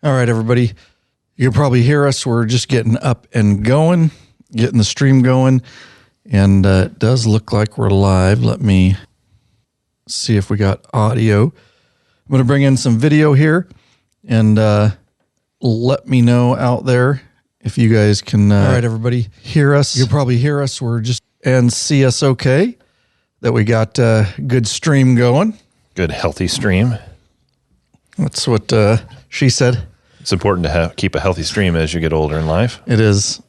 All right, everybody. You can probably hear us. We're just getting up and going, getting the stream going. And it does look like we're live. Let me see if we got audio. I'm going to bring in some video here and let me know out there if you guys can. All right, everybody, hear us. You can probably hear us. We're just and see us okay. That we got good stream going. Good, healthy stream. That's what she said. It's important to keep a healthy stream as you get older in life. It is.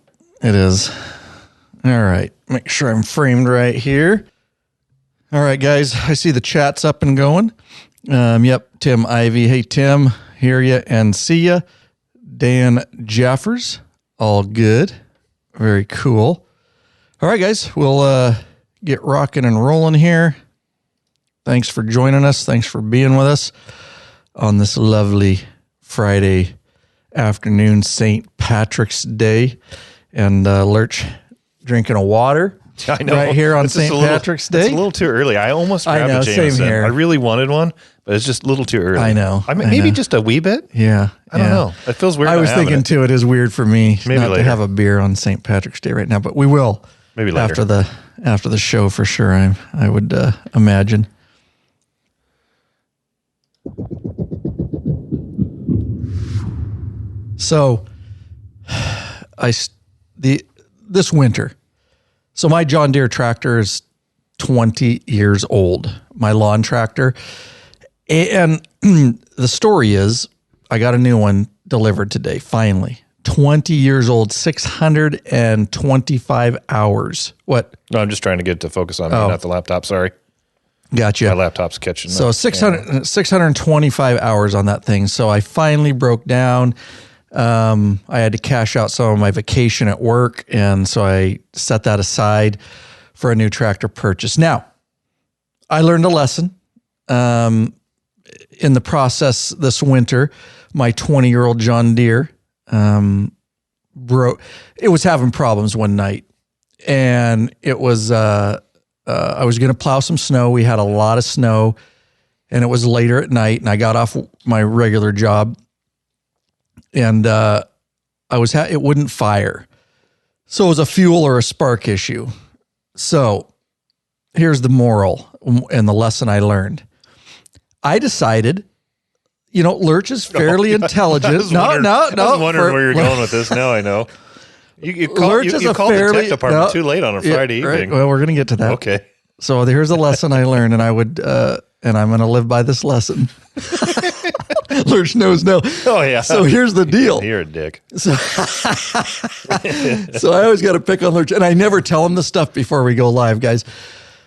It is. All right. Make sure I'm framed right here. All right, guys. I see the chat's up and going. Yep. Tim Ivy. Hey, Tim. Hear ya and see ya. Dan Jaffers. All good. Very cool. All right, guys. We'll get rocking and rolling here. Thanks for joining us. Thanks for being with us on this lovely Friday afternoon, St. Patrick's Day. And Lurch drinking a water. I know. Right here on St. Patrick's Day. It's a little too early. I almost grabbed a Jameson. Same here. I really wanted one, but it's just a little too early. I know. Maybe just a wee bit. Yeah. I don't know. It feels weird. I was thinking too, it is weird for me Maybe not later. to have a beer on St. Patrick's Day right now, but we will. Maybe later. After the show for sure, I would imagine. So this winter, so my John Deere tractor is 20 years old, my lawn tractor. And the story is I got a new one delivered today, finally. 20 years old, 625 hours. What? No, I'm just trying to get it to focus on me, not the laptop. Sorry. Gotcha. My laptop's catching. So 625 hours on that thing. So I finally broke down. I had to cash out some of my vacation at work, and so I set that aside for a new tractor purchase. Now, I learned a lesson in the process this winter. My 20-year-old John Deere broke. It was having problems one night, and it was I was going to plow some snow. We had a lot of snow, and it was later at night, and I got off my regular job. And it wouldn't fire. So it was a fuel or a spark issue. So here's the moral and the lesson I learned. I decided, Lurch is fairly intelligent. I was wondering where you're going with this. Now I know. You called the tech department too late on a Friday evening. Right. Well, we're going to get to that. Okay. So here's a lesson I learned, and I'm going to live by this lesson. Lurch knows no. Oh, yeah. So here's the deal. You're a dick. So I always got to pick on Lurch, and I never tell him the stuff before we go live, guys.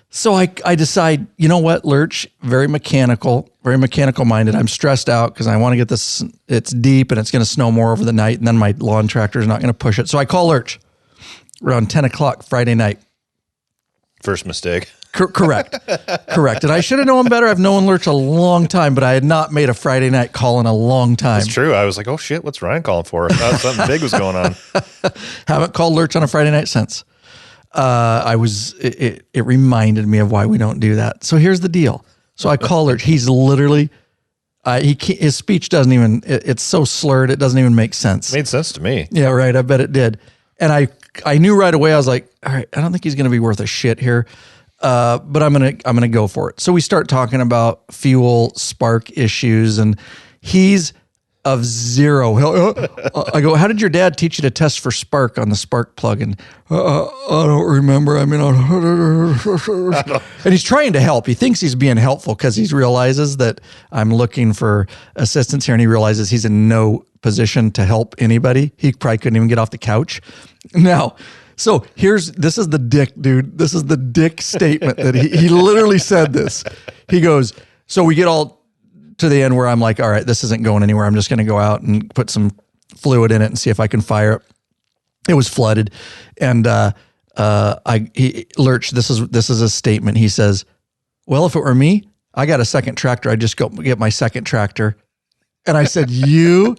So I decide, you know what, Lurch, very mechanical minded. I'm stressed out because I want to get this. It's deep, and it's going to snow more over the night, and then my lawn tractor is not going to push it. So I call Lurch around 10 o'clock Friday night. First mistake. Correct. And I should have known better. I've known Lurch a long time, but I had not made a Friday night call in a long time. That's true. I was like, oh shit, what's Ryan calling for? I thought something big was going on. Haven't called Lurch on a Friday night since. It reminded me of why we don't do that. So here's the deal. So I call Lurch. He's literally, his speech doesn't even, it's so slurred, it doesn't even make sense. Made sense to me. Yeah, right. I bet it did. And I knew right away, I was like, all right, I don't think he's going to be worth a shit here. But I'm gonna go for it. So we start talking about fuel spark issues, and he's of zero. I go, how did your dad teach you to test for spark on the spark plug? And I don't remember. And he's trying to help. He thinks he's being helpful because he realizes that I'm looking for assistance here, and he realizes he's in no position to help anybody. He probably couldn't even get off the couch. Now. So this is the dick, dude. This is the dick statement that he literally said this. He goes, so we get all to the end where I'm like, all right, this isn't going anywhere. I'm just going to go out and put some fluid in it and see if I can fire it. It was flooded. And Lurch, this is a statement. He says, well, if it were me, I got a second tractor. I'd just go get my second tractor. And I said, you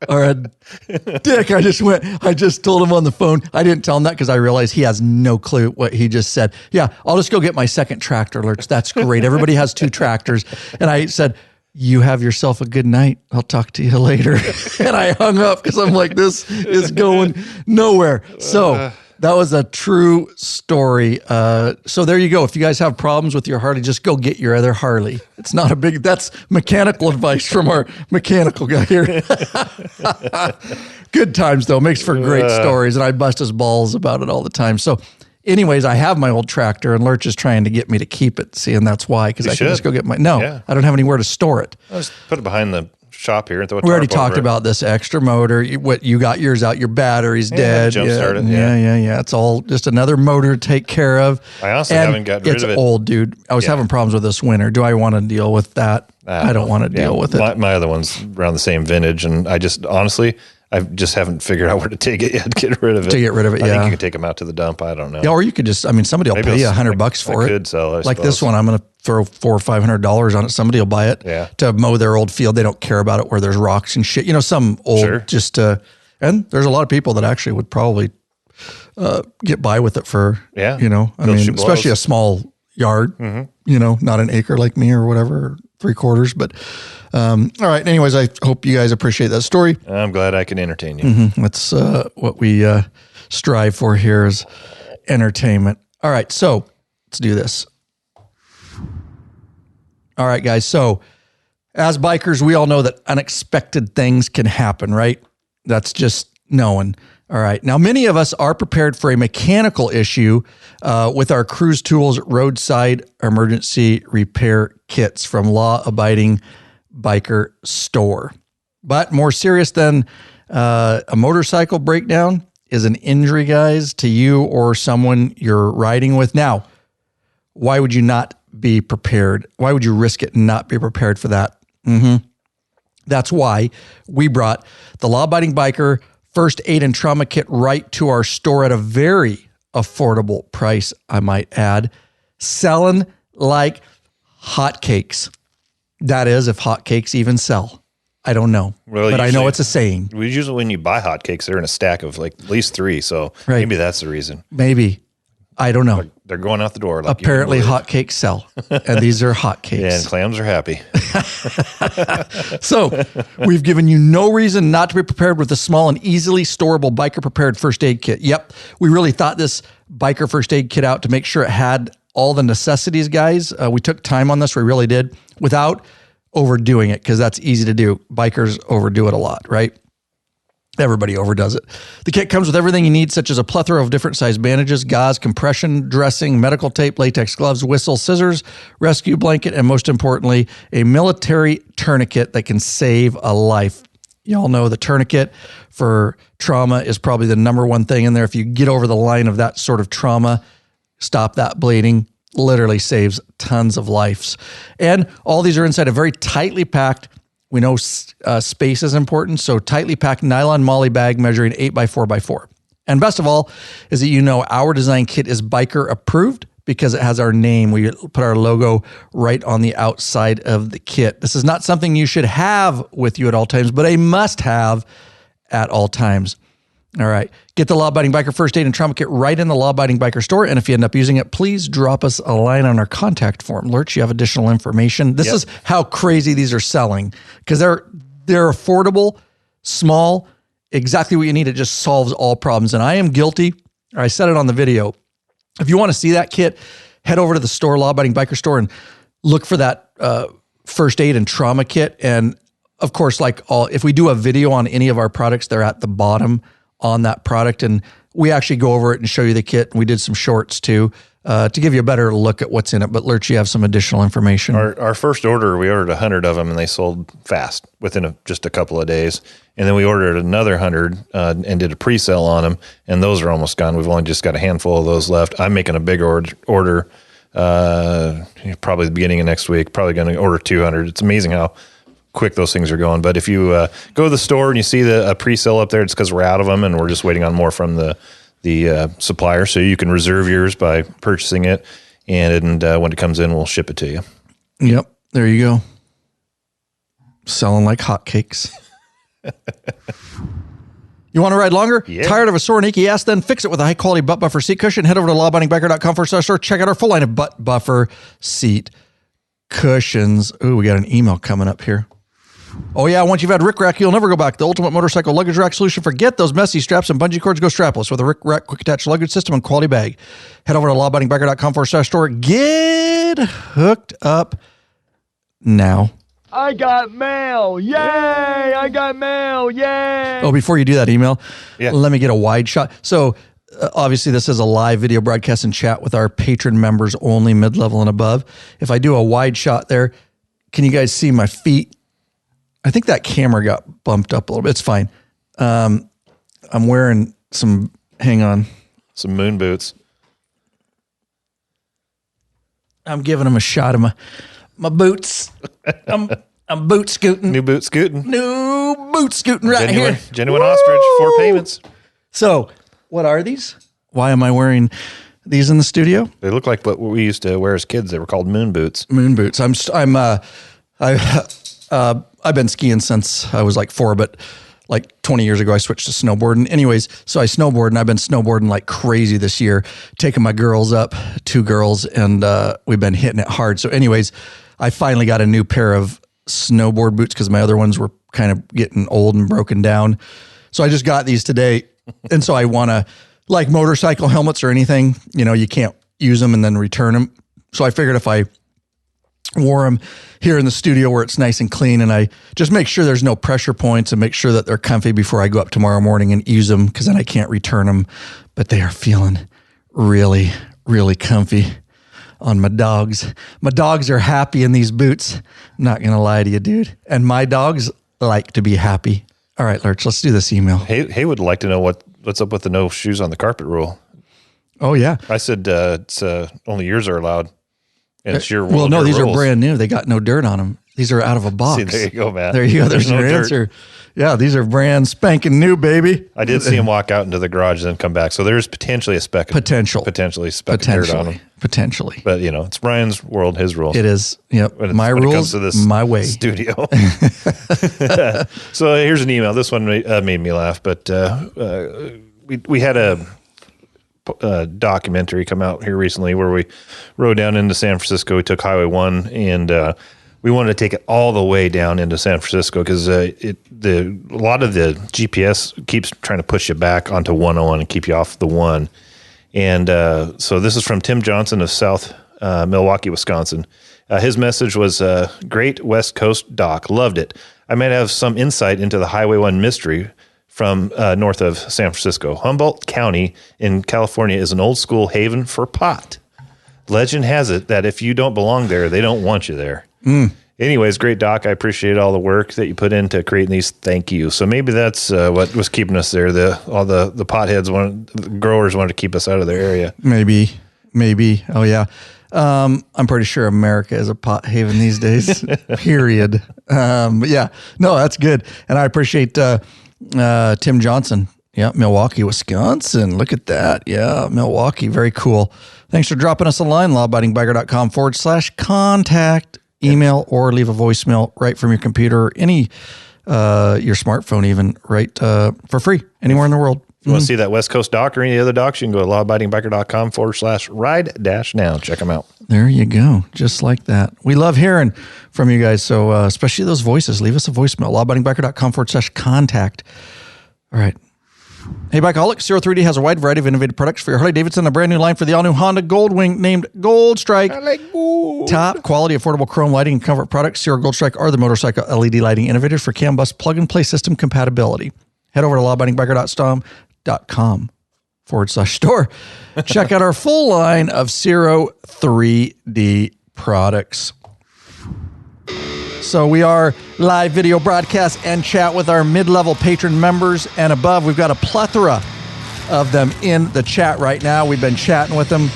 are a dick. I just told him on the phone. I didn't tell him that because I realized he has no clue what he just said. Yeah, I'll just go get my second tractor, Lurch. That's great. Everybody has two tractors. And I said, You have yourself a good night. I'll talk to you later. And I hung up because I'm like, this is going nowhere. So that was a true story. So there you go. If you guys have problems with your Harley, just go get your other Harley. It's not a big, that's mechanical advice from our mechanical guy here. Good times though. Makes for great stories. And I bust his balls about it all the time. So anyways, I have my old tractor and Lurch is trying to get me to keep it. See, and that's why, because I can just go get I don't have anywhere to store it. I'll just put it behind the shop here and throw a tarp We already talked about this extra motor. What you got yours out, your battery's dead. Jumpstart it. Yeah. It's all just another motor to take care of. I honestly haven't got rid of it. It's old, dude. I was having problems with this winter. Do I want to deal with that? I don't want to deal with it. My other one's around the same vintage, and I just honestly, I just haven't figured out where to take it yet. Get rid of it. I think you can take them out to the dump. I don't know. Yeah, or you could just. I mean, somebody will pay you $100 for it. Could sell. Like this one, I'm going to throw $400 or $500 on it. Somebody will buy it to mow their old field. They don't care about it where there's rocks and shit. You know, some old and there's a lot of people that actually would probably get by with it for I mean, especially a small yard. You know, not an acre like me or whatever, or 3/4. But all right. Anyways, I hope you guys appreciate that story. I'm glad I can entertain you. That's what we strive for here is entertainment. All right, so let's do this. All right, guys. So as bikers, we all know that unexpected things can happen, right? That's just known. All right. Now, many of us are prepared for a mechanical issue with our Cruise Tools roadside emergency repair kits from law-abiding biker store. But more serious than a motorcycle breakdown is an injury, guys, to you or someone you're riding with. Now, why would you not be prepared? Why would you risk it and not be prepared for that? That's why we brought the Law-Abiding Biker First Aid and Trauma Kit right to our store at a very affordable price, I might add, selling like hotcakes. That is, if hotcakes even sell. I don't know, but I know it's a saying. Usually when you buy hotcakes, they're in a stack of like at least 3, so maybe that's the reason. Maybe. I don't know. They're going out the door. Like apparently hotcakes sell, and these are hotcakes. Yeah, and clams are happy. So we've given you no reason not to be prepared with a small and easily storable biker prepared first aid kit. Yep, we really thought this biker first aid kit out to make sure it had all the necessities, guys. We took time on this. We really did, without overdoing it, because that's easy to do. Bikers overdo it a lot, right? Everybody overdoes it. The kit comes with everything you need, such as a plethora of different size bandages, gauze, compression, dressing, medical tape, latex gloves, whistle, scissors, rescue blanket, and most importantly, a military tourniquet that can save a life. Y'all know the tourniquet for trauma is probably the number one thing in there. If you get over the line of that sort of trauma, stop that bleeding, literally saves tons of lives. And all these are inside a very tightly packed, we know space is important, so tightly packed nylon MOLLE bag measuring 8x4x4. And best of all is that you know our design kit is biker approved because it has our name. We put our logo right on the outside of the kit. This is not something you should have with you at all times, but a must-have at all times. All right. Get the Law-Abiding Biker First Aid and Trauma Kit right in the Law-Abiding Biker store. And if you end up using it, please drop us a line on our contact form. Lurch, you have additional information. This is how crazy these are selling, because they're affordable, small, exactly what you need. It just solves all problems. And I am guilty. I said it on the video. If you want to see that kit, head over to the store, Law-Abiding Biker store, and look for that First Aid and Trauma Kit. And of course, if we do a video on any of our products, they're at the bottom on that product, and we actually go over it and show you the kit. And we did some shorts too to give you a better look at what's in it. But Lurch, you have some additional information. Our first order, we ordered 100 of them, and they sold fast within just a couple of days. And then we ordered another 100 and did a pre-sale on them, and those are almost gone. We've only just got a handful of those left. I'm making a big order probably the beginning of next week. Probably going to order 200. It's amazing how quick those things are going. But if you go to the store and you see a pre-sale up there, it's because we're out of them and we're just waiting on more from the supplier. So you can reserve yours by purchasing it, and when it comes in, we'll ship it to you. Yep, there you go. Selling like hotcakes. You want to ride longer? Yeah. Tired of a sore and achy ass? Then fix it with a high-quality butt buffer seat cushion. Head over to lawabidingbiker.com/store. Check out our full line of butt buffer seat cushions. Ooh, we got an email coming up here. Oh, yeah. Once you've had Rick Rack, you'll never go back. The ultimate motorcycle luggage rack solution. Forget those messy straps and bungee cords. Go strapless with a Rick Rack quick attach luggage system and quality bag. Head over to lawabidingbiker.com/store. Get hooked up now. I got mail. Yay. I got mail. Yay. Oh, before you do that email, let me get a wide shot. So obviously this is a live video broadcast and chat with our patron members only, mid-level and above. If I do a wide shot there, can you guys see my feet? I think that camera got bumped up a little bit. It's fine. I'm wearing some moon boots. I'm giving them a shot of my boots. I'm boot scooting. New boot scooting. New boot scooting right here. Genuine ostrich, 4 payments. So what are these? Why am I wearing these in the studio? They look like what we used to wear as kids. They were called moon boots. Moon boots. I've been skiing since I was like 4, but like 20 years ago, I switched to snowboarding. Anyways, so I snowboard, and I've been snowboarding like crazy this year, taking my girls up, 2 girls, and we've been hitting it hard. So anyways, I finally got a new pair of snowboard boots because my other ones were kind of getting old and broken down. So I just got these today. And so I want to, like motorcycle helmets or anything, you can't use them and then return them. So I figured if I wore them here in the studio where it's nice and clean, and I just make sure there's no pressure points and make sure that they're comfy before I go up tomorrow morning and use them, because then I can't return them. But they are feeling really, really comfy on my dogs. My dogs are happy in these boots. I'm not going to lie to you, dude. And my dogs like to be happy. All right, Lurch, let's do this email. Hey would like to know what's up with the no shoes on the carpet rule. Oh, yeah. I said it's only yours are allowed. And it's your well, no, these rules. are brand new. They got no dirt on them. These are out of a box. See, there you go, Matt. There you go. There's your answer. Yeah, these are brand spanking new, baby. I did see him walk out into the garage and then come back. So there's potentially a speck. Potentially speck of dirt on him. Potentially. But, it's Brian's world, his rules. It is. Yep. My rules, my way. Studio. So here's an email. This one made me laugh. But we had a documentary come out here recently where we rode down into San Francisco. We took Highway 1 and we wanted to take it all the way down into San Francisco because a lot of the GPS keeps trying to push you back onto 101 and keep you off the 1. And so this is from Tim Johnson of South Milwaukee, Wisconsin. His message was, great West Coast doc. Loved it. I might have some insight into the Highway 1 mystery from north of San Francisco. Humboldt County in California is an old school haven for pot. Legend has it that if you don't belong there, they don't want you there. Anyways, great doc. I appreciate all the work that you put into creating these. Thank you. So maybe that's what was keeping us there. All the potheads, the growers wanted to keep us out of their area. Maybe. Oh, yeah. I'm pretty sure America is a pot haven these days, period. Yeah, no, that's good. And I appreciate Tim Johnson. Yeah, Milwaukee, Wisconsin. Look at that. Yeah, Milwaukee. Very cool. Thanks for dropping us a line, lawabidingbiker.com/contact. Email or leave a voicemail right from your computer or your smartphone even, right, for free, anywhere in the world. If you want to see that West Coast doc or any other docs, you can go to lawabidingbiker.com/ride-now. Check them out. There you go. Just like that. We love hearing from you guys. So especially those voices, leave us a voicemail, lawabidingbiker.com/contact. All right. Hey, Bikeaholic, 03D has a wide variety of innovative products for your Harley-Davidson, a brand new line for the all-new Honda Goldwing named Gold Strike. Top quality, affordable chrome lighting and comfort products. Zero Gold Strike are the motorcycle LED lighting innovators for CAN bus plug-and-play system compatibility. Head over to lawabidingbiker.com/store. Check out our full line of Zero 3D products. So we are live video broadcast and chat with our mid-level patron members and above. We've got a plethora of them in the chat right now. We've been chatting with them.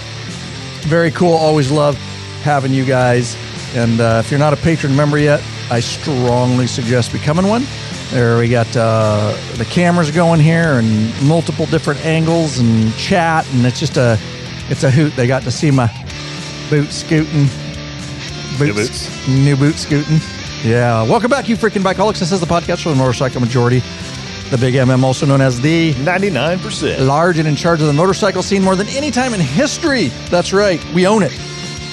Very cool. Always love having you guys. And if you're not a patron member yet, I strongly suggest becoming one. There we got the cameras going here and multiple different angles and chat. And it's just it's a hoot. They got to see my boot scooting. New boot scooting. Yeah. Welcome back, you freaking bikeaholics. This is the podcast for the motorcycle majority. The Big MM, also known as the 99%. Large and in charge of the motorcycle scene more than any time in history. That's right. We own it.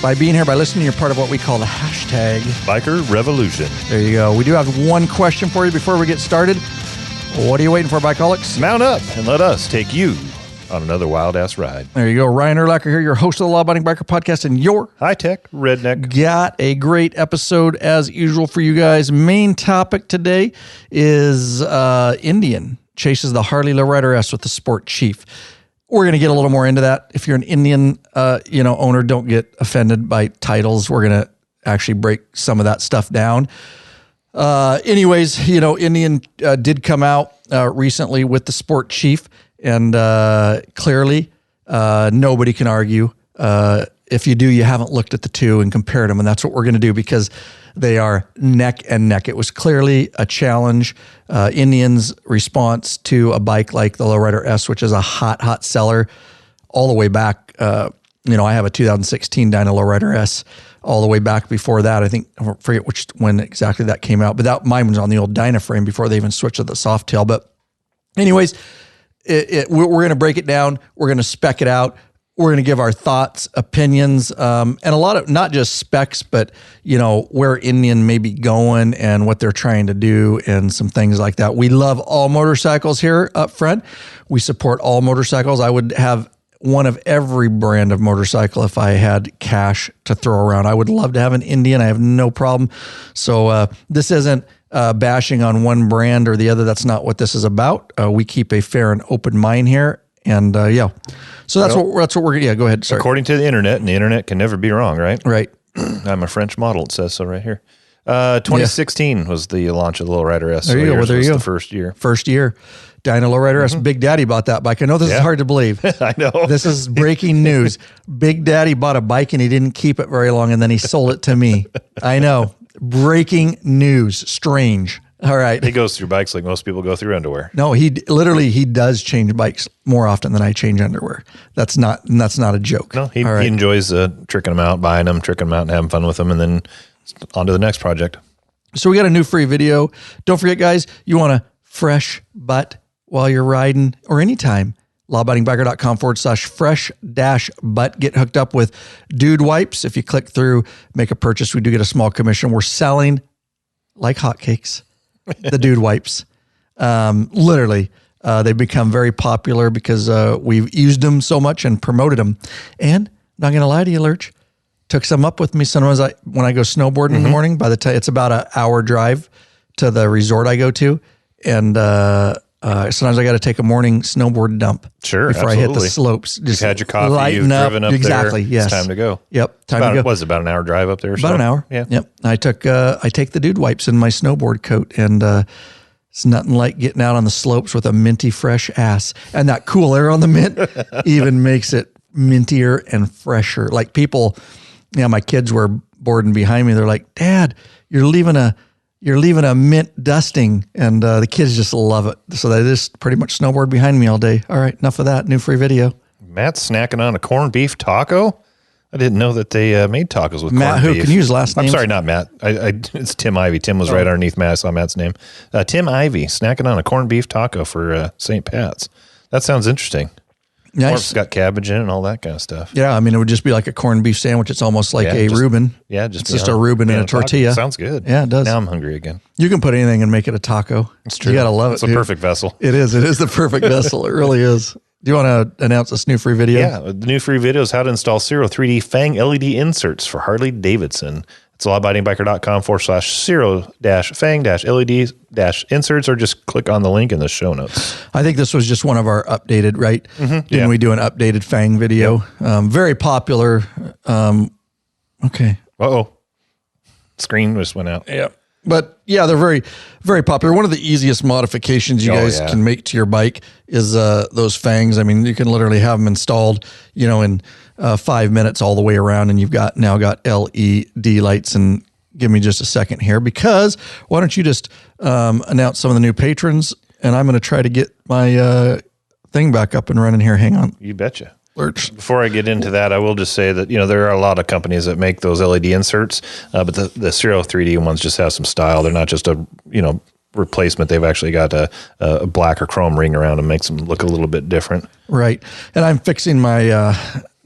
by being here, by listening. You're part of what we call the hashtag Biker Revolution. There you go. We do have one question for you before we get started. What are you waiting for, Bikeaholics? Mount up and let us take you on another wild-ass ride. There you go. Ryan Erlacher here, your host of the Law Abiding Biker Podcast, and your high-tech redneck. Got a great episode as usual for you guys. Main topic today is Indian chases the Harley Low Rider S with the Sport Chief. We're going to get a little more into that. If you're an Indian owner, don't get offended by titles. We're going to actually break some of that stuff down. Indian did come out recently with the Sport Chief, and clearly nobody can argue. If you do, you haven't looked at the two and compared them, and that's what we're going to do because they are neck and neck. It was clearly a challenge. Indian's response to a bike like the Low Rider S, which is a hot seller all the way back. I have a 2016 Dyna Low Rider S all the way back before that. I think, I forget when exactly that came out, but mine was on the old Dyna frame before they even switched to the soft tail. But anyways, we're going to break it down. We're going to spec it out. We're going to give our thoughts, opinions, and a lot of not just specs, but where Indian may be going and what they're trying to do and some things like that. We love all motorcycles here up front. We support all motorcycles. I would have one of every brand of motorcycle if I had cash to throw around. I would love to have an Indian. I have no problem. So this isn't bashing on one brand or the other. That's not what this is about. We keep a fair and open mind here. And so that's what we're go ahead. Sorry. According to the internet, and the internet can never be wrong, right? Right. I'm a French model. It says so right here. 2016 was the launch of the Low Rider S. There you go. Well, there you go. The first year. Dyna Low Rider S. Big Daddy bought that bike. I know this is hard to believe. I know. This is breaking news. Big Daddy bought a bike and he didn't keep it very long, and then he sold it to me. I know. Breaking news. Strange. All right. He goes through bikes like most people go through underwear. No, he does change bikes more often than I change underwear. That's not a joke. No, he enjoys tricking them out, buying them, tricking them out, and having fun with them, and then on to the next project. So we got a new free video. Don't forget, guys, you want a fresh butt while you're riding or anytime. lawabidingbiker.com/fresh-butt. Get hooked up with Dude Wipes. If you click through, make a purchase, we do get a small commission. We're selling like hotcakes. The Dude Wipes. Literally, they've become very popular because we've used them so much and promoted them. And not going to lie to you, Lurch, took some up with me sometimes when I go snowboarding in the morning. By the time it's about an hour drive to the resort I go to. And sometimes I got to take a morning snowboard dump before I hit the slopes. Just had your coffee, you've driven up exactly, there. Yes. It's time to go. Yep, time to go. Was it about an hour drive up there? About an hour. Yeah. Yep. I take the Dude Wipes in my snowboard coat, and it's nothing like getting out on the slopes with a minty fresh ass. And that cool air on the mint even makes it mintier and fresher. Like people, my kids were boarding behind me. They're like, "Dad, you're leaving a mint dusting," and the kids just love it. So they just pretty much snowboard behind me all day. All right, enough of that. New free video. Matt's snacking on a corned beef taco. I didn't know that they made tacos with Matt, corned beef. who can you use last name? I'm sorry, not Matt. It's Tim Ivy. Tim was right underneath Matt. I saw Matt's name. Tim Ivy snacking on a corned beef taco for St. Pat's. That sounds interesting. Nice. Or it's got cabbage in it and all that kind of stuff. Yeah, I mean, it would just be like a corned beef sandwich. It's almost like a Reuben. Yeah, it's just a Reuben and a tortilla. Taco. Sounds good. Yeah, it does. Now I'm hungry again. You can put anything and make it a taco. It's true. You got to love it, It's a perfect vessel. It is. It is the perfect vessel. It really is. Do you want to announce this new free video? Yeah, the new free video is how to install Zero 3D Fang LED inserts for Harley Davidson. It's lawabidingbiker.com/0-fang-LED-inserts, or just click on the link in the show notes. I think this was just one of our updated, right? Didn't we do an updated Fang video? Yep. Very popular. Okay. Uh-oh. Screen just went out. Yeah. But yeah, they're very, very popular. One of the easiest modifications you guys can make to your bike is those fangs. I mean, you can literally have them installed, in 5 minutes all the way around, and you've now got LED lights. And give me just a second here, because why don't you just announce some of the new patrons, and I'm going to try to get my thing back up and running here. Hang on. You betcha. Lurch. Before I get into that, I will just say that, there are a lot of companies that make those LED inserts, but the Zero 3D ones just have some style. They're not just a, replacement. They've actually got a black or chrome ring around them, makes them look a little bit different. Right. And I'm fixing my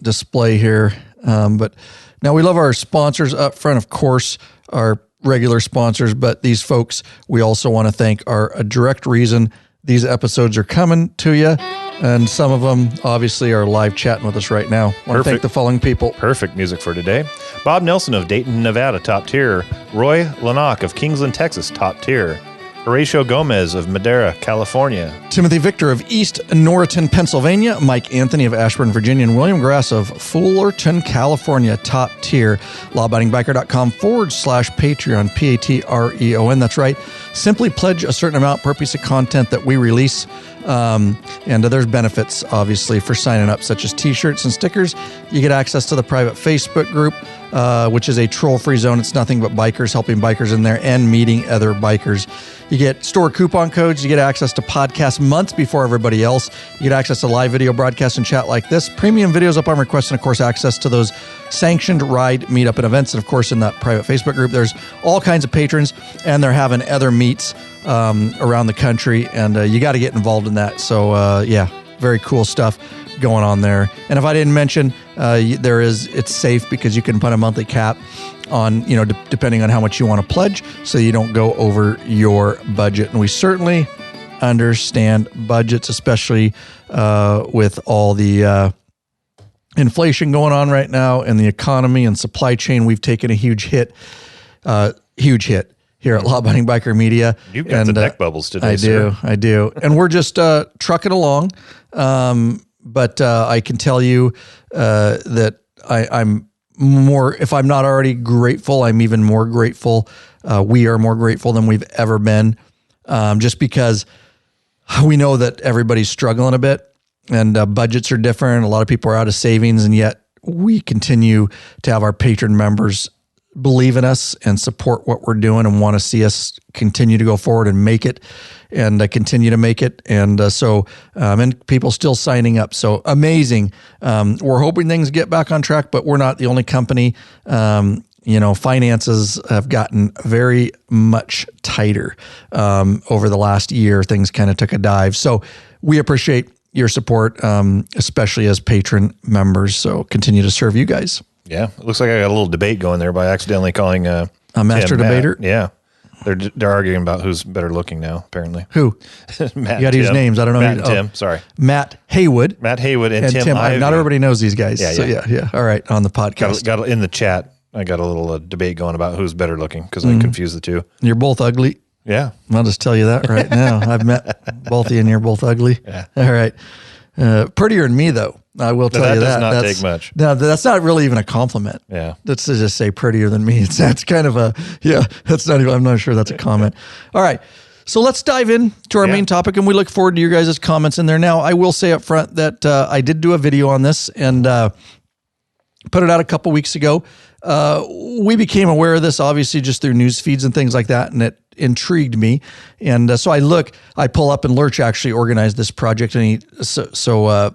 display here But now we love our sponsors up front, of course, our regular sponsors, but these folks we also want to thank are a direct reason these episodes are coming to you. And some of them obviously are live chatting with us right now. I want to thank the following people. Perfect music for today. Bob Nelson of Dayton, Nevada, top tier. Roy Lanock of Kingsland, Texas, top tier. Horatio Gomez of Madera, California. Timothy Victor of East Norriton, Pennsylvania. Mike Anthony of Ashburn, Virginia. And William Grass of Fullerton, California, top tier. lawabidingbiker.com/Patreon, Patreon. That's right. Simply pledge a certain amount per piece of content that we release. And there's benefits, obviously, for signing up, such as t-shirts and stickers. You get access to the private Facebook group, which is a troll-free zone. It's nothing but bikers helping bikers in there and meeting other bikers. You get store coupon codes. You get access to podcasts months before everybody else. You get access to live video broadcasts and chat like this. Premium videos upon request, and, of course, access to those sanctioned ride meetup and events. And, of course, in that private Facebook group, there's all kinds of patrons, and they're having other meets around the country, and you got to get involved in that. So, yeah, very cool stuff going on there. And if I didn't mention, it's safe because you can put a monthly cap on, depending on how much you want to pledge, so you don't go over your budget. And we certainly understand budgets, especially with all the inflation going on right now and the economy and supply chain. We've taken a huge hit here at Law Abiding Biker Media. You've got the neck bubbles today, I do. And we're just trucking along. But I can tell you that I'm more, if I'm not already grateful, I'm even more grateful. We are more grateful than we've ever been, just because we know that everybody's struggling a bit, and budgets are different. A lot of people are out of savings, and yet we continue to have our patron members believe in us and support what we're doing and want to see us continue to go forward and make it, and continue to make it. And and people still signing up. So amazing. We're hoping things get back on track, but we're not the only company. Finances have gotten very much tighter over the last year. Things kind of took a dive. So we appreciate your support, especially as patron members. So continue to serve you guys. Yeah, it looks like I got a little debate going there by accidentally calling a master debater. Yeah, they're arguing about who's better looking now. Apparently, who? Matt. You got to use names. I don't know. Matt and Tim. Sorry, Matt Haywood. Matt Haywood and Tim. Not everybody knows these guys. Yeah, yeah. All right, on the podcast. Got in the chat. I got a little debate going about who's better looking because I confused the two. You're both ugly. Yeah, I'll just tell you that right now. I've met both of you, and you're both ugly. Yeah. All right. Prettier than me, though. I will tell you that. That does not take much. No, that's not really even a compliment. Yeah. That's to just say prettier than me. That's kind of that's not even, I'm not sure that's a comment. All right. So let's dive into our main topic, and we look forward to your guys' comments in there. Now, I will say up front that I did do a video on this and put it out a couple weeks ago. We became aware of this, obviously, just through news feeds and things like that, and it intrigued me. And so I pull up, and Lurch actually organized this project, and so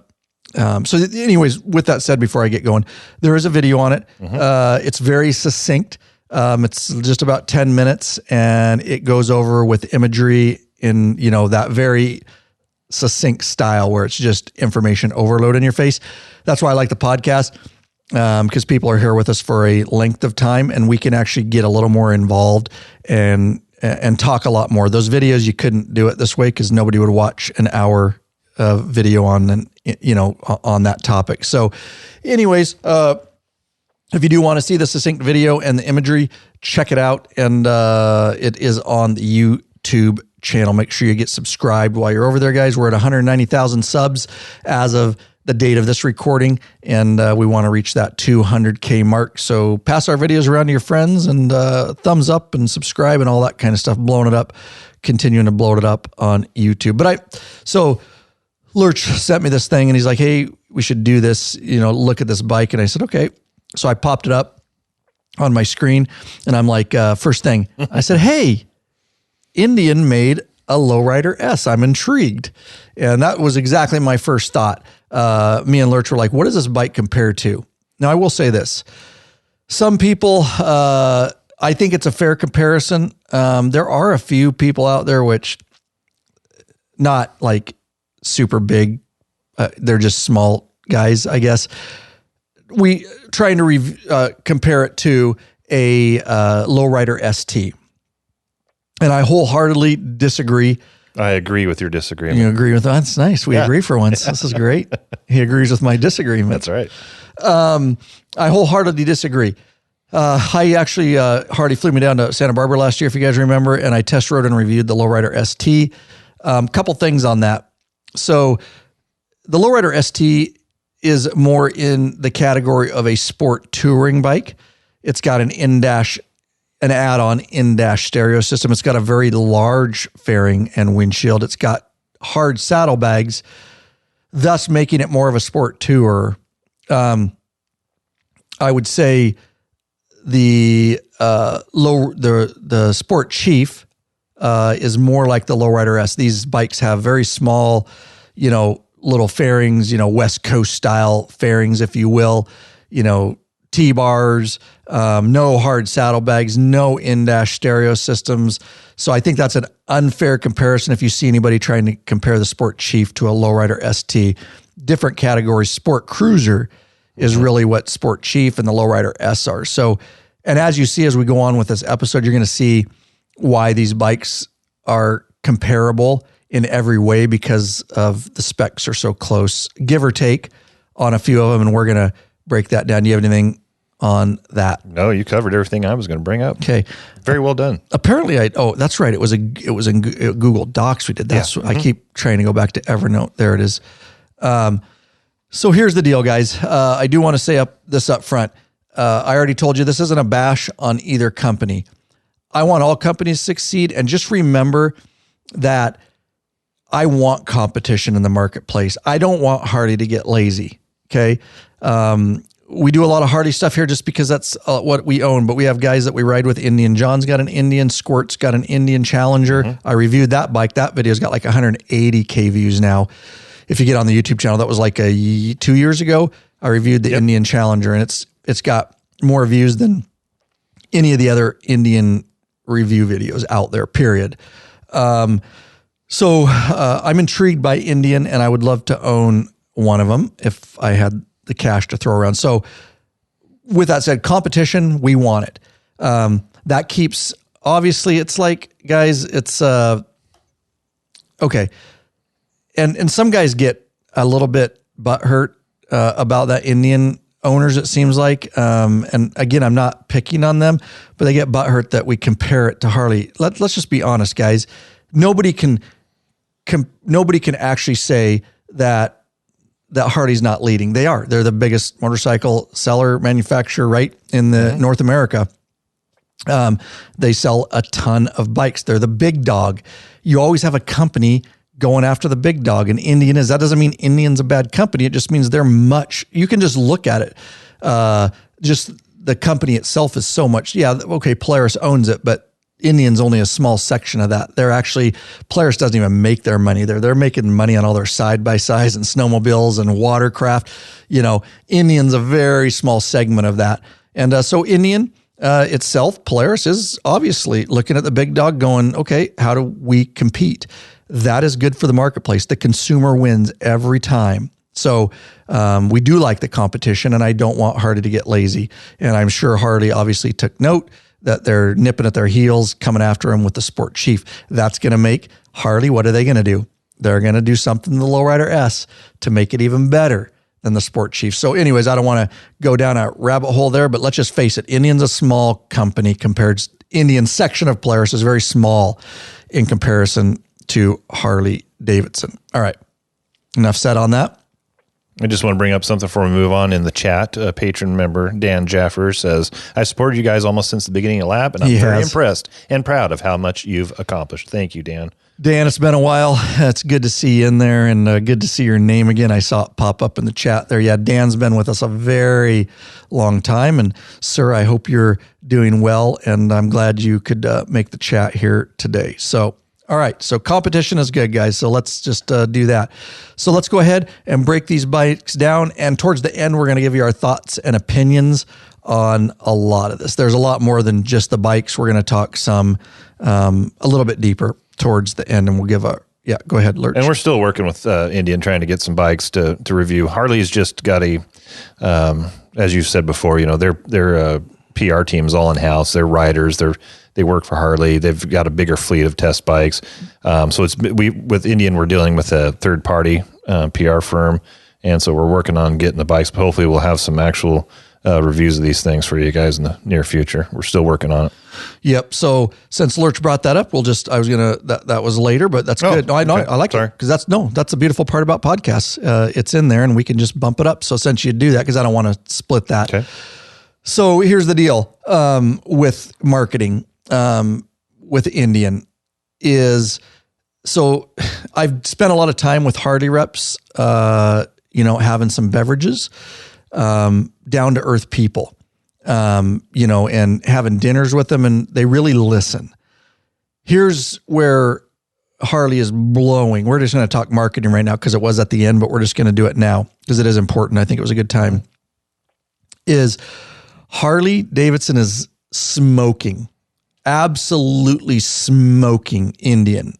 anyways, with that said, before I get going, there is a video on it. It's very succinct. It's just about 10 minutes, and it goes over with imagery in, that very succinct style where it's just information overload in your face. That's why I like the podcast, because people are here with us for a length of time, and we can actually get a little more involved and talk a lot more. Those videos, you couldn't do it this way because nobody would watch an hour video on that topic. So anyways, if you do want to see the succinct video and the imagery, check it out. And it is on the YouTube channel. Make sure you get subscribed while you're over there, guys. We're at 190,000 subs as of the date of this recording, and we want to reach that 200K mark. So pass our videos around to your friends, and thumbs up and subscribe and all that kind of stuff, blowing it up, continuing to blow it up on YouTube. So Lurch sent me this thing, and he's like, hey, we should do this, look at this bike. And I said, okay. So I popped it up on my screen, and I'm like, first thing, I said, hey, Indian made a Lowrider S. I'm intrigued. And that was exactly my first thought. Me and Lurch were like, what does this bike compare to? Now, I will say this. Some people, I think it's a fair comparison. There are a few people out there which not like super big. They're just small guys, I guess. we trying to compare it to a Lowrider ST. And I wholeheartedly disagree. I agree with your disagreement. You agree with that? That's nice. We agree for once. This is great. He agrees with my disagreement. That's right. I wholeheartedly disagree. I actually, Hardy flew me down to Santa Barbara last year, if you guys remember, and I test rode and reviewed the Lowrider ST. Couple things on that. So the Lowrider ST is more in the category of a sport touring bike. It's got an add-on in-dash stereo system. It's got a very large fairing and windshield. It's got hard saddlebags, thus making it more of a sport tourer. I would say the Sport Chief is more like the Lowrider S. These bikes have very small, little fairings, West Coast style fairings, if you will, T-bars, no hard saddlebags, no in-dash stereo systems. So I think that's an unfair comparison if you see anybody trying to compare the Sport Chief to a Lowrider ST. Different categories. Sport Cruiser is really what Sport Chief and the Lowrider S are. So, and as you see, as we go on with this episode, you're going to see why these bikes are comparable in every way because of the specs are so close, give or take on a few of them. And we're going to break that down. Do you have anything on that? No, you covered everything I was going to bring up. Okay. Very well done. Apparently that's right. It was in Google Docs. We did that. Yeah. I keep trying to go back to Evernote. There it is. So here's the deal, guys. I do want to say this up front. I already told you this isn't a bash on either company. I want all companies to succeed. And just remember that I want competition in the marketplace. I don't want Harley to get lazy. Okay. We do a lot of Harley stuff here just because that's what we own, but we have guys that we ride with. Indian John's got an Indian, Squirt's got an Indian Challenger. Mm-hmm. I reviewed that bike. That video's got like 180K views now. If you get on the YouTube channel, that was like 2 years ago. I reviewed the Indian Challenger, and it's got more views than any of the other Indian review videos out there, period. So I'm intrigued by Indian, and I would love to own one of them if I had the cash to throw around. So with that said, competition, we want it. That keeps, obviously, it's like, guys, it's, okay. And some guys get a little bit butthurt about that Indian owners, it seems like. And again, I'm not picking on them, but they get butthurt that we compare it to Harley. Let's just be honest, guys. Nobody can actually say that Harley's not leading. They are. They're the biggest motorcycle seller manufacturer, right, in the North America. They sell a ton of bikes. They're the big dog. You always have a company going after the big dog, and Indian is. That doesn't mean Indian's a bad company. It just means they're much. You can just look at it. Just the company itself is so much. Yeah, okay, Polaris owns it, but Indian's only a small section of that. They're actually, Polaris doesn't even make their money there. They're making money on all their side-by-sides and snowmobiles and watercraft. Indian's a very small segment of that. And so Indian itself, Polaris is obviously looking at the big dog going, okay, how do we compete? That is good for the marketplace. The consumer wins every time. So we do like the competition, and I don't want Harley to get lazy. And I'm sure Harley obviously took note that they're nipping at their heels, coming after him with the Sport Chief. That's going to make Harley, what are they going to do? They're going to do something to the Lowrider S to make it even better than the Sport Chief. So anyways, I don't want to go down a rabbit hole there, but let's just face it. Indian's a small company compared to Indian section of Polaris is very small in comparison to Harley Davidson. All right. Enough said on that. I just want to bring up something before we move on in the chat. A patron member, Dan Jaffer, says, I supported you guys almost since the beginning of Lab, and I'm very impressed and proud of how much you've accomplished. Thank you, Dan. Dan, it's been a while. It's good to see you in there, and good to see your name again. I saw it pop up in the chat there. Yeah, Dan's been with us a very long time, and sir, I hope you're doing well, and I'm glad you could make the chat here today. So, all right, so competition is good, guys. So let's just do that. So let's go ahead and break these bikes down. And towards the end, we're going to give you our thoughts and opinions on a lot of this. There's a lot more than just the bikes. We're going to talk some a little bit deeper towards the end, and we'll give Yeah, go ahead, Lurch. And we're still working with Indian, trying to get some bikes to review. Harley's just got a, as you said before, their PR team's all in house. They're riders. They work for Harley. They've got a bigger fleet of test bikes. So with Indian, we're dealing with a third party PR firm, and so we're working on getting the bikes. But hopefully, we'll have some actual reviews of these things for you guys in the near future. We're still working on it. Yep. So since Lurch brought that up, that was later, but that's good. No, I like it because that's a beautiful part about podcasts. It's in there and we can just bump it up. So since you do that, because I don't want to split that. Okay. So here's the deal with marketing with Indian is, so I've spent a lot of time with Harley reps, having some beverages, down to earth people. And having dinners with them, and they really listen. Here's where Harley is blowing. We're just going to talk marketing right now because it was at the end, but we're just going to do it now because it is important. I think it was a good time. Is Harley Davidson is smoking, absolutely smoking Indian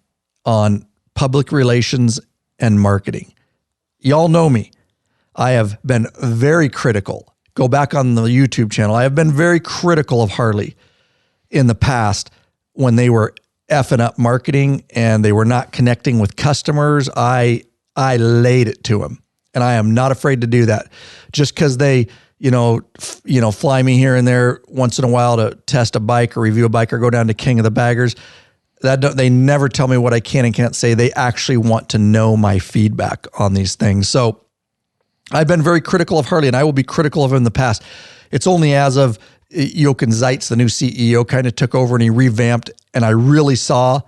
on public relations and marketing. Y'all know me. I have been very critical. Go back on the YouTube channel. I have been very critical of Harley in the past when they were effing up marketing and they were not connecting with customers. I laid it to them, and I am not afraid to do that. Just because they, fly me here and there once in a while to test a bike or review a bike or go down to King of the Baggers. They never tell me what I can and can't say. They actually want to know my feedback on these things. So I've been very critical of Harley, and I will be critical of him in the past. It's only as of Jochen Zeitz, the new CEO, kind of took over and he revamped, and I really saw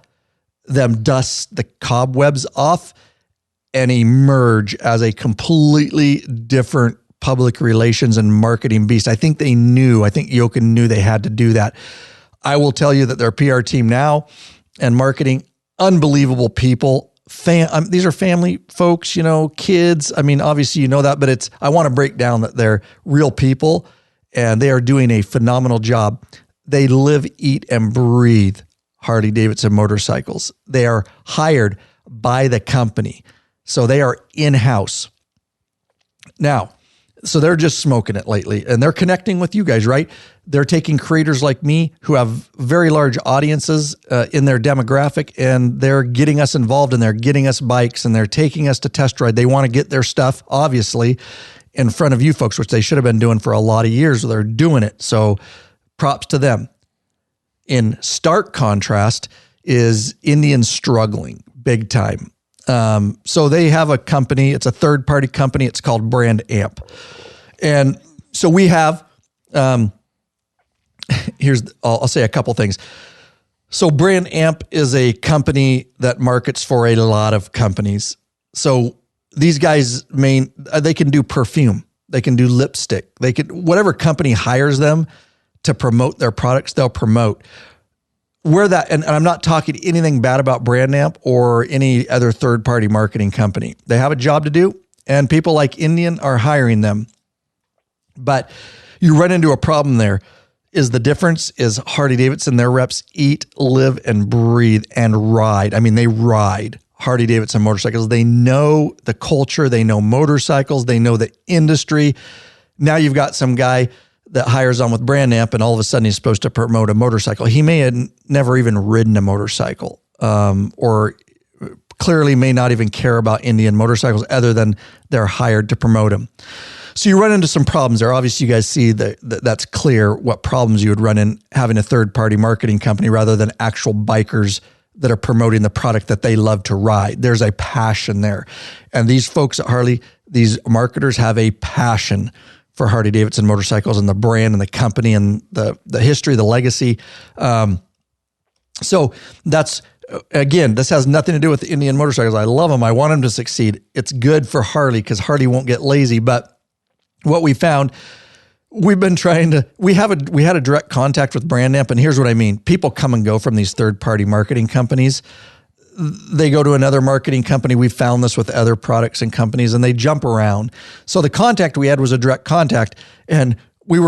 them dust the cobwebs off and emerge as a completely different public relations and marketing beast. I think Jochen knew they had to do that. I will tell you that their PR team now and marketing, unbelievable people. These are family folks, kids. I mean, obviously you know that, but I want to break down that they're real people and they are doing a phenomenal job. They live, eat, and breathe Harley Davidson motorcycles. They are hired by the company. So they are in-house. Now, so they're just smoking it lately and they're connecting with you guys, right? They're taking creators like me who have very large audiences in their demographic, and they're getting us involved and they're getting us bikes and they're taking us to test ride. They want to get their stuff, obviously, in front of you folks, which they should have been doing for a lot of years. They're doing it. So props to them. In stark contrast is Indian struggling big time. So they have a company, it's a third-party company. It's called Brand Amp. And so we have, I'll say a couple things. So Brand Amp is a company that markets for a lot of companies. So these guys they can do perfume. They can do lipstick. Whatever company hires them to promote their products, they'll promote. And I'm not talking anything bad about Brand Amp or any other third-party marketing company. They have a job to do, and people like Indian are hiring them. But you run into a problem there. Is the difference is Harley Davidson, their reps eat, live, and breathe and ride. I mean, they ride Harley Davidson motorcycles. They know the culture. They know motorcycles. They know the industry. Now you've got some guy that hires on with Brand Amp, and all of a sudden he's supposed to promote a motorcycle. He may have never even ridden a motorcycle, or clearly may not even care about Indian motorcycles other than they're hired to promote them. So you run into some problems there. Obviously, you guys see that's clear what problems you would run in having a third-party marketing company rather than actual bikers that are promoting the product that they love to ride. There's a passion there. And these folks at Harley, these marketers have a passion for Harley Davidson motorcycles and the brand and the company and the history, the legacy. So that's, again, this has nothing to do with the Indian motorcycles. I love them. I want them to succeed. It's good for Harley because Harley won't get lazy. But what we found, we had a direct contact with Brand Amp, and here's what I mean. People come and go from these third-party marketing companies. They go to another marketing company. We found this with other products and companies, and they jump around. So the contact we had was a direct contact, and he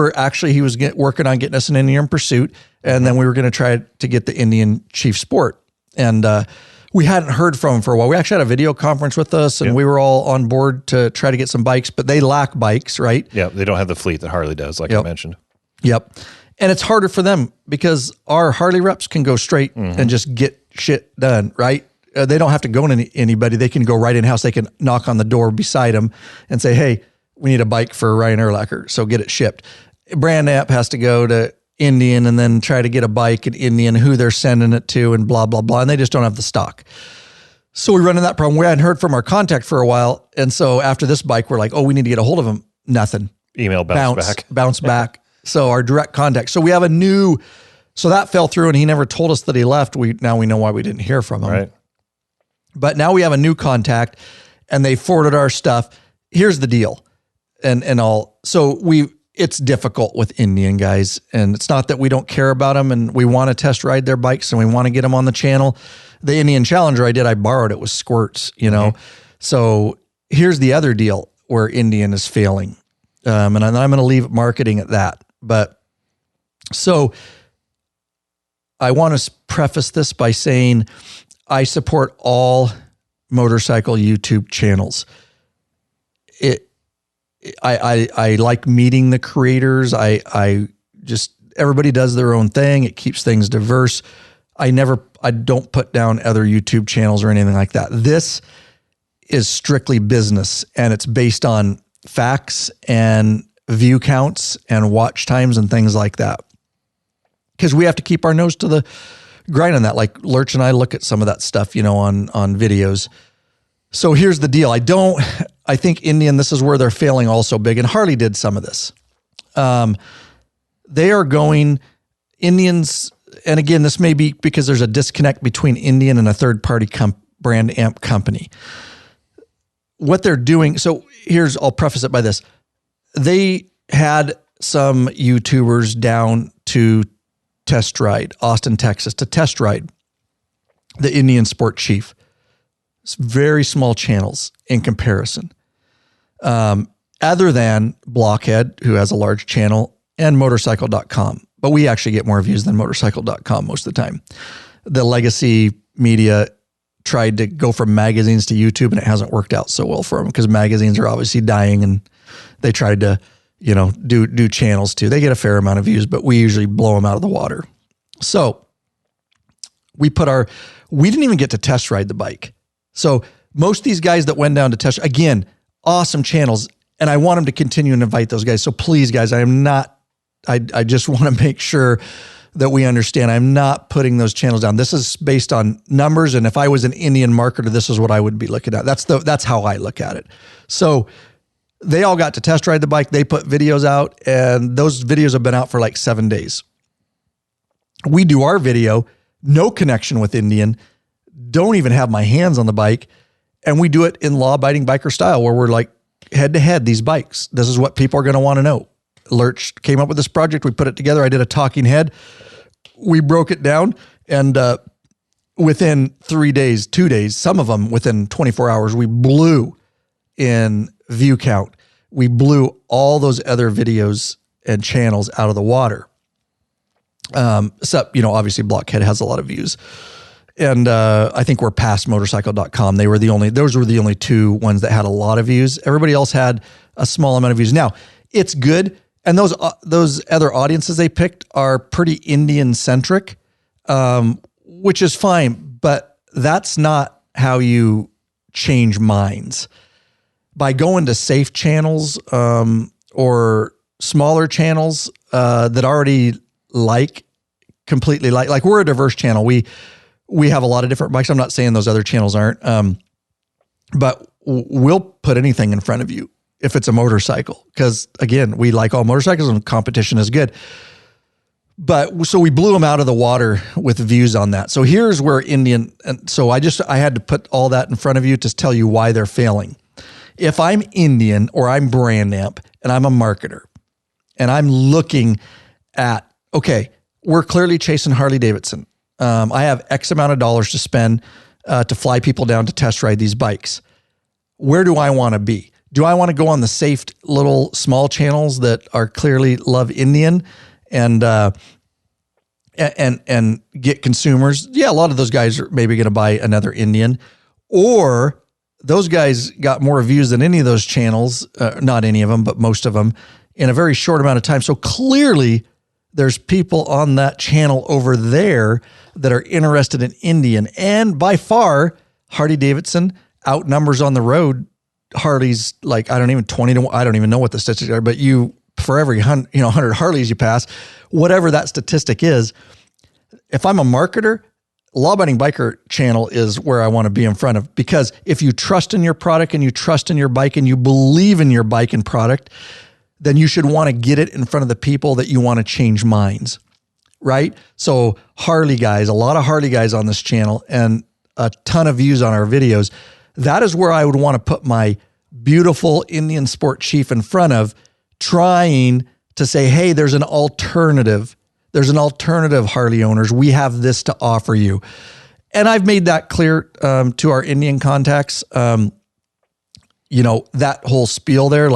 was working on getting us an Indian Pursuit, and then we were going to try to get the Indian Chief Sport. And we hadn't heard from them for a while. We actually had a video conference with us, and we were all on board to try to get some bikes, but they lack bikes, right? Yeah, they don't have the fleet that Harley does, like I mentioned. Yep. And it's harder for them because our Harley reps can go straight and just get shit done, right? They don't have to go to anybody. They can go right in-house. They can knock on the door beside them and say, hey, we need a bike for Ryan Erlacher, so get it shipped. Brand Amp has to go to Indian and then try to get a bike in Indian, who they're sending it to, and blah, blah, blah. And they just don't have the stock. So we run into that problem. We hadn't heard from our contact for a while. And so after this bike, we're like, oh, we need to get a hold of him. Nothing. Email bounce back. So our direct contact. So we have so that fell through, and he never told us that he left. Now we know why we didn't hear from him. Right. But now we have a new contact, and they forwarded our stuff. Here's the deal. It's difficult with Indian guys, and it's not that we don't care about them and we want to test ride their bikes and we want to get them on the channel. The Indian Challenger I borrowed it with squirts, So here's the other deal where Indian is failing. And I'm going to leave marketing at that. But so I want to preface this by saying I support all motorcycle YouTube channels. I like meeting the creators. I just, everybody does their own thing. It keeps things diverse. I don't put down other YouTube channels or anything like that. This is strictly business, and it's based on facts and view counts and watch times and things like that. Because we have to keep our nose to the grind on that. Like Lurch and I look at some of that stuff, on videos. So here's the deal. I think Indian, this is where they're failing also big, and Harley did some of this. They are going Indians, and again, this may be because there's a disconnect between Indian and a third-party brand amp company. What they're doing, I'll preface it by this. They had some YouTubers down to test ride, Austin, Texas, to test ride the Indian Sport Chief. It's very small channels in comparison. Other than Blockhead, who has a large channel, and motorcycle.com. But we actually get more views than motorcycle.com most of the time. The legacy media tried to go from magazines to YouTube, and it hasn't worked out so well for them because magazines are obviously dying, and they tried to, do channels too. They get a fair amount of views, but we usually blow them out of the water. So we didn't even get to test ride the bike. So most of these guys that went down to test, again, awesome channels, and I want them to continue and invite those guys. So please, guys, I just want to make sure that we understand I'm not putting those channels down. This is based on numbers, and if I was an Indian marketer, this is what I would be looking at. That's how I look at it. So they all got to test ride the bike. They put videos out, and those videos have been out for like 7 days. We do our video, no connection with Indian, don't even have my hands on the bike, and we do it in law-abiding biker style where we're like head-to-head these bikes. This is what people are going to want to know. Lurch came up with this project. We put it together. I did a talking head. We broke it down, and within 3 days, 2 days, some of them within 24 hours, we blew in view count. We blew all those other videos and channels out of the water. Except, obviously Blockhead has a lot of views. And I think we're past motorcycle.com. Those were the only two ones that had a lot of views. Everybody else had a small amount of views. Now, it's good. And those other audiences they picked are pretty Indian centric, which is fine, but that's not how you change minds. By going to safe channels or smaller channels that already completely like we're a diverse channel. We have a lot of different bikes. I'm not saying those other channels aren't, but we'll put anything in front of you if it's a motorcycle. Because again, we like all motorcycles and competition is good. But so we blew them out of the water with views on that. So here's where Indian, and so I had to put all that in front of you to tell you why they're failing. If I'm Indian or I'm brand amp and I'm a marketer and I'm looking at, okay, we're clearly chasing Harley Davidson. I have X amount of dollars to spend to fly people down to test ride these bikes. Where do I want to be? Do I want to go on the safe little small channels that are clearly love Indian and and get consumers. Yeah, a lot of those guys are maybe going to buy another Indian, or those guys got more views than any of those channels, not any of them, but most of them, in a very short amount of time. So clearly there's people on that channel over there that are interested in Indian. And by far, Harley-Davidson outnumbers on the road. Harley's like, I don't even 20 to 1, I don't even know what the statistics are, but for every 100 Harleys you pass, whatever that statistic is, if I'm a marketer, Law Abiding Biker channel is where I want to be in front of, because if you trust in your product and you trust in your bike and you believe in your bike and product, then you should want to get it in front of the people that you want to change minds, right? So Harley guys, a lot of Harley guys on this channel and a ton of views on our videos. That is where I would want to put my beautiful Indian Sport Chief in front of, trying to say, hey, there's an alternative. There's an alternative, Harley owners. We have this to offer you. And I've made that clear to our Indian contacts, that whole spiel there.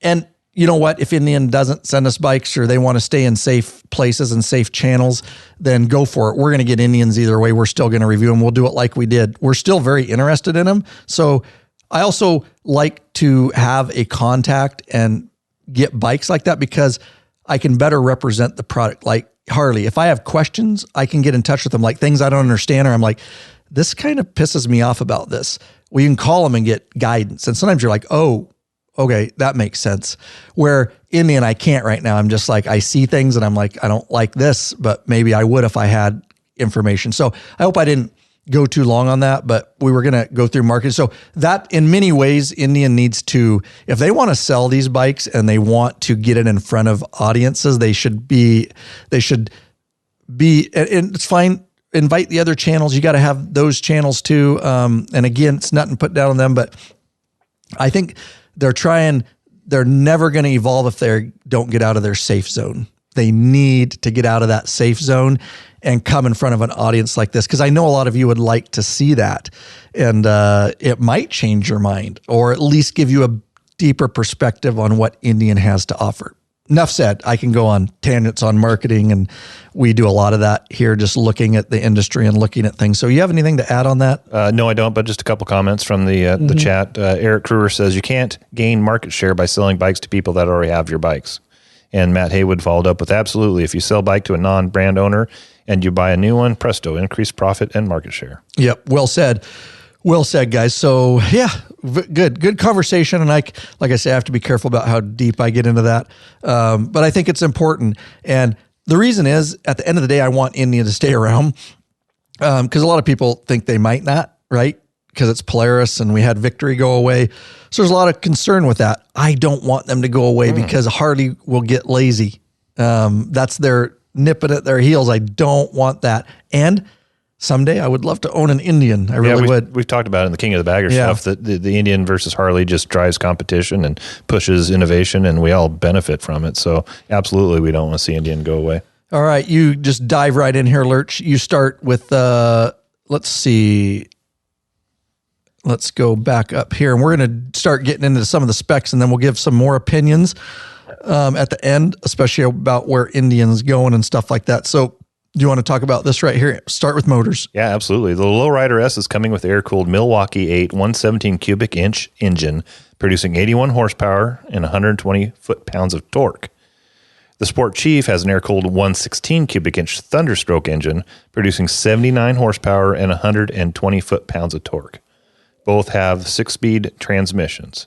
And you know what? If Indian doesn't send us bikes or they want to stay in safe places and safe channels, then go for it. We're going to get Indians either way. We're still going to review them. We'll do it like we did. We're still very interested in them. So I also like to have a contact and get bikes like that, because I can better represent the product. Like Harley, if I have questions, I can get in touch with them, like things I don't understand, or I'm like, this kind of pisses me off about this. Well, you can call them and get guidance. And sometimes you're like, oh, okay, that makes sense. Where Indian, I can't right now. I'm just like, I see things and I'm like, I don't like this, but maybe I would if I had information. So I hope I didn't go too long on that, but we were going to go through marketing. So that in many ways, Indian needs to, if they want to sell these bikes and they want to get it in front of audiences, they should be, and it's fine. Invite the other channels. You got to have those channels too. And again, it's nothing put down on them, but I think they're never going to evolve if they don't get out of their safe zone. They need to get out of that safe zone and come in front of an audience like this, because I know a lot of you would like to see that, and it might change your mind, or at least give you a deeper perspective on what Indian has to offer. Enough said. I can go on tangents on marketing, and we do a lot of that here, just looking at the industry and looking at things. So you have anything to add on that? No, I don't, but just a couple comments from the chat. Eric Kruger says, you can't gain market share by selling bikes to people that already have your bikes. And Matt Haywood followed up with, absolutely. If you sell a bike to a non-brand owner and you buy a new one, presto, increased profit and market share. Yep. Well said. Well said, guys. So yeah, good conversation. And like I say, I have to be careful about how deep I get into that. But I think it's important. And the reason is, at the end of the day, I want Indian to stay around. Because a lot of people think they might not, right? Because it's Polaris and we had Victory go away. So there's a lot of concern with that. I don't want them to go away because Harley will get lazy. That's their nipping at their heels. I don't want that. And someday I would love to own an Indian. I really would. We've talked about it in the King of the Bagger stuff, that the Indian versus Harley just drives competition and pushes innovation, and we all benefit from it. So absolutely, we don't want to see Indian go away. All right. You just dive right in here, Lurch. You start with, let's see. Let's go back up here, and we're going to start getting into some of the specs, and then we'll give some more opinions at the end, especially about where Indian's going and stuff like that. So do you want to talk about this right here? Start with motors. Yeah, absolutely. The Lowrider S is coming with air-cooled Milwaukee 8 117 cubic inch engine, producing 81 horsepower and 120 foot-pounds of torque. The Sport Chief has an air-cooled 116 cubic inch Thunderstroke engine, producing 79 horsepower and 120 foot-pounds of torque. Both have 6-speed transmissions.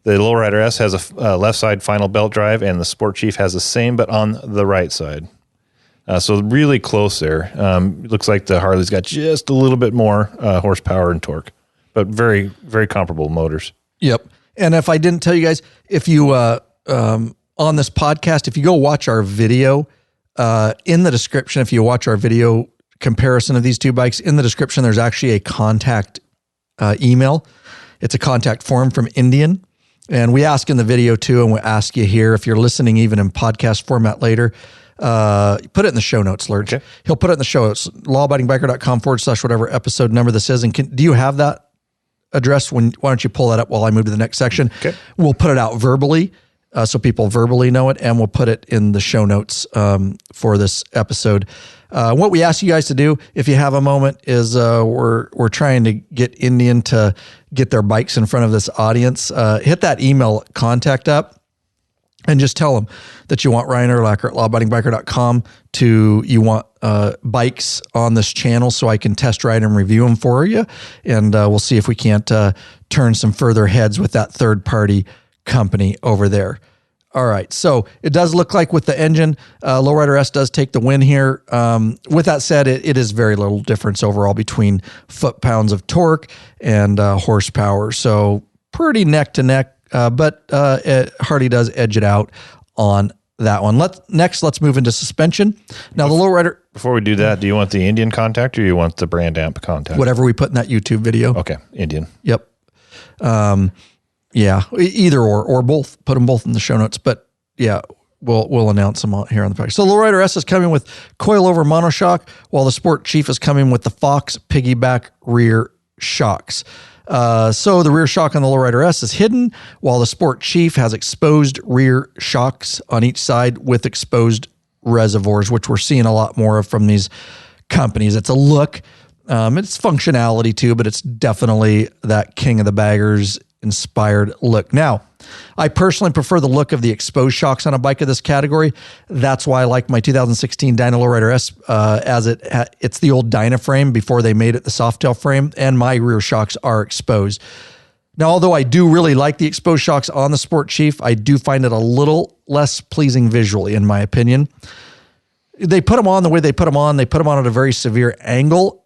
The Lowrider S has a left side final belt drive, and the Sport Chief has the same, but on the right side. So really close there. It looks like the Harley's got just a little bit more horsepower and torque, but very, very comparable motors. Yep. And if I didn't tell you guys, if you, on this podcast, if you go watch our video, in the description, if you watch our video comparison of these two bikes, in the description, there's actually a contact email. It's a contact form from Indian. And we ask in the video too, and we ask you here, if you're listening even in podcast format later, put it in the show notes, Lurch. Okay. He'll put it in the show notes, lawabidingbiker.com/whatever episode number this is. And do you have that address? Why don't you pull that up while I move to the next section? Okay. We'll put it out verbally. so people verbally know it, and we'll put it in the show notes for this episode. What we ask you guys to do, if you have a moment, is we're trying to get Indian to get their bikes in front of this audience. Hit that email contact up and just tell them that you want Ryan Urlacher at lawabidingbiker.com you want bikes on this channel so I can test ride and review them for you. And we'll see if we can't turn some further heads with that third-party company over there. All right, so it does look like with the engine, Lowrider S does take the win here. With that said, it is very little difference overall between foot-pounds of torque and horsepower. So pretty neck to neck, but Harley does edge it out on that one. Let's move into suspension. Now the Lowrider. Before we do that, do you want the Indian contact or you want the brand amp contact? Whatever we put in that YouTube video. Okay, Indian. Yep. Yeah, either or both. Put them both in the show notes. But yeah, we'll announce them here on the package. So Lowrider S is coming with coilover monoshock, while the Sport Chief is coming with the Fox piggyback rear shocks. So the rear shock on the Lowrider S is hidden, while the Sport Chief has exposed rear shocks on each side with exposed reservoirs, which we're seeing a lot more of from these companies. It's a look. It's functionality too, but it's definitely that King of the Baggers inspired look. Now, I personally prefer the look of the exposed shocks on a bike of this category. That's why I like my 2016 Dyna Lowrider S, as it's the old Dyna frame before they made it the Softail frame, and my rear shocks are exposed. Now, although I do really like the exposed shocks on the Sport Chief, I do find it a little less pleasing visually, in my opinion. They put them on the way they put them on. They put them on at a very severe angle,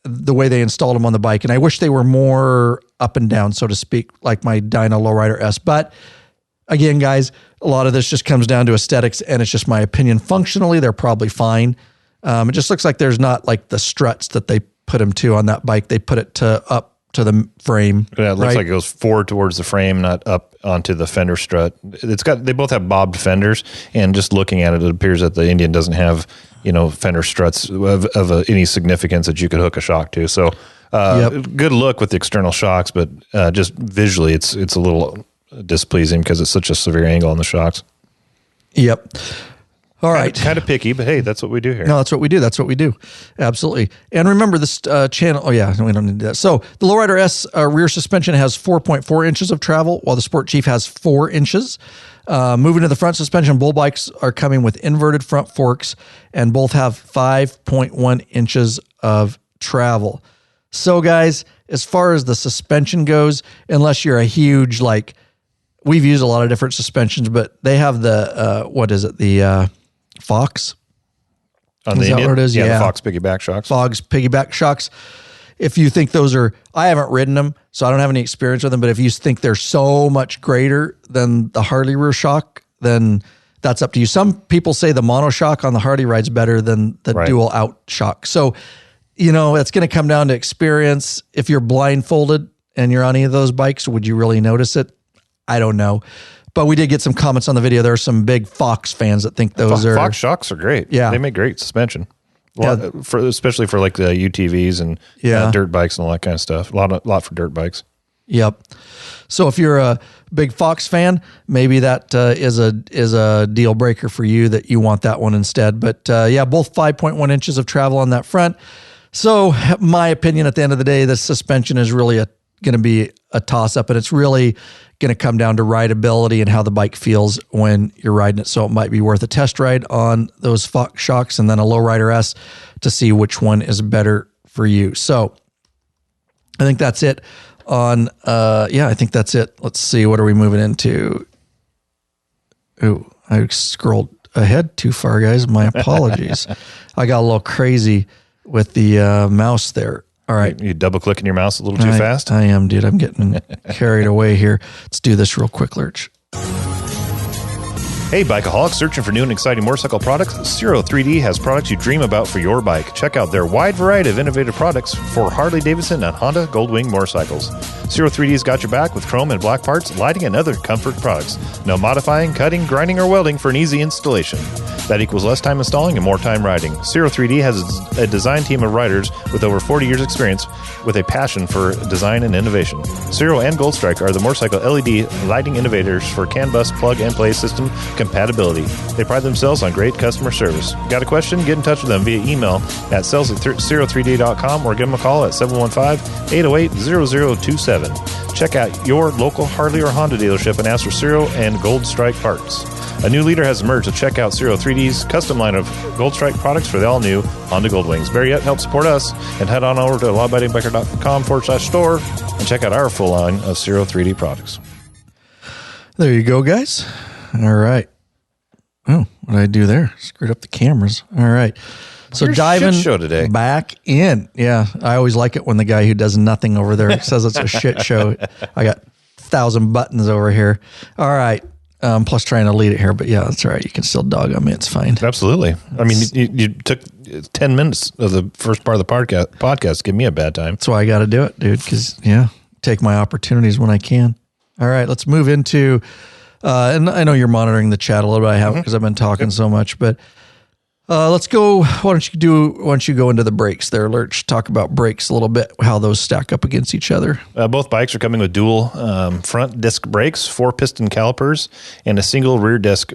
the way they installed them on the bike. And I wish they were more up and down, so to speak, like my Dyna Lowrider S. But again, guys, a lot of this just comes down to aesthetics, and it's just my opinion. Functionally, they're probably fine. It just looks like there's not like the struts that they put them to on that bike. They put it up to the frame. Yeah, it looks like it goes forward towards the frame, not up onto the fender strut. They both have bobbed fenders, and just looking at it, it appears that the Indian doesn't have, fender struts of any significance that you could hook a shock to. So good look with the external shocks, but just visually, it's a little displeasing because it's such a severe angle on the shocks. Yep. All right. Kind of picky, but hey, that's what we do here. No, that's what we do. That's what we do. Absolutely. And remember this channel. Oh yeah, we don't need that. So the Lowrider S rear suspension has 4.4 inches of travel, while the Sport Chief has 4 inches. Moving to the front suspension, bull bikes are coming with inverted front forks, and both have 5.1 inches of travel. So guys, as far as the suspension goes, unless you're a huge, we've used a lot of different suspensions, but they have the, the Fox. On the Indian? What it is? Yeah, the Fox piggyback shocks. Fox piggyback shocks. If you think those are, I haven't ridden them, so I don't have any experience with them, but if you think they're so much greater than the Harley rear shock, then that's up to you. Some people say the monoshock on the Harley rides better than the dual out shock. So, it's going to come down to experience. If you're blindfolded and you're on any of those bikes, would you really notice it? I don't know. But we did get some comments on the video. There are some big Fox fans that think those are... Fox shocks are great. Yeah. They make great suspension. Especially for the UTVs and dirt bikes and all that kind of stuff. A lot for dirt bikes. Yep. So if you're a big Fox fan, maybe that is a deal breaker for you, that you want that one instead. But both 5.1 inches of travel on that front. So my opinion, at the end of the day, the suspension is really going to be a toss-up, and it's really going to come down to rideability and how the bike feels when you're riding it. So it might be worth a test ride on those Fox shocks and then a Lowrider S to see which one is better for you. So I think that's it on, I think that's it. Let's see, what are we moving into? Ooh, I scrolled ahead too far, guys. My apologies. I got a little crazy with the mouse there. All right. You double clicking your mouse a little too fast? I am, dude. I'm getting carried away here. Let's do this real quick, Lurch. Hey, bikeaholics searching for new and exciting motorcycle products? Zero 3D has products you dream about for your bike. Check out their wide variety of innovative products for Harley Davidson and Honda Goldwing motorcycles. Zero 3D's got your back with chrome and black parts, lighting, and other comfort products. No modifying, cutting, grinding, or welding for an easy installation. That equals less time installing and more time riding. Zero 3D has a design team of riders with over 40 years experience with a passion for design and innovation. Zero and Gold Strike are the motorcycle LED lighting innovators for CAN bus plug and play system compatibility. They pride themselves on great customer service. Got a question? Get in touch with them via email at sales@zero3d.com or give them a call at 715-808-0027. Check out your local Harley or Honda dealership and ask for Zero and Gold Strike parts. A new leader has emerged, so check out Zero 3D's custom line of Gold Strike products for the all-new Honda Goldwings. Better yet, help support us and head on over to lawabidingbiker.com/store and check out our full line of Zero 3D products. There you go, guys. All right. Oh, what did I do there? Screwed up the cameras. All right. So Your diving shit show today. back in. Yeah, I always like it when the guy who does nothing over there says it's a shit show. I got 1,000 buttons over here. All right. Plus trying to lead it here, but yeah, that's all right. You can still dog on me. It's fine. Absolutely. I mean, you took 10 minutes of the first part of the podcast to give me a bad time. That's why I got to do it, dude. Because take my opportunities when I can. All right, let's move into. And I know you're monitoring the chat a little bit. I haven't because I've been talking so much, but let's go. Why don't you go into the brakes there, Lurch? Talk about brakes a little bit, how those stack up against each other. Both bikes are coming with dual front disc brakes, 4-piston calipers, and a single rear disc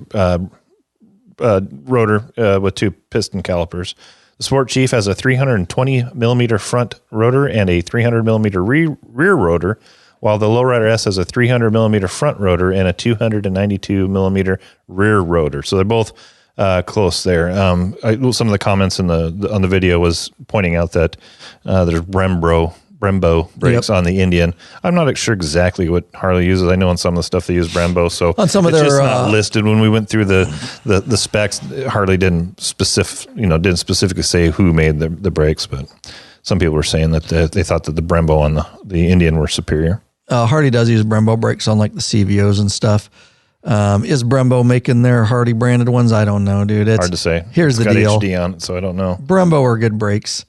rotor with 2 piston calipers. The Sport Chief has a 320 millimeter front rotor and a 300 millimeter rear rotor, while the Lowrider S has a 300 millimeter front rotor and a 292 millimeter rear rotor. So they're both close there. Some of the comments on the video was pointing out that there's Brembo brakes on the Indian. I'm not sure exactly what Harley uses. I know on some of the stuff they use Brembo. So on some of their, just not listed when we went through the specs. Harley didn't specifically say who made the brakes, but some people were saying that they thought that the Brembo on the Indian were superior. Harley does use Brembo brakes on like the CVOs and stuff. Is Brembo making their Harley branded ones? I don't know, dude. It's hard to say. Here's it's the deal. HD on it, so I don't know. Brembo are good brakes.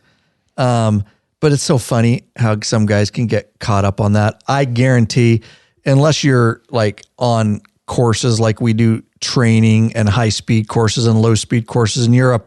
But it's so funny how some guys can get caught up on that. I guarantee, unless you're like on courses like we do training and high speed courses and low speed courses, and you're a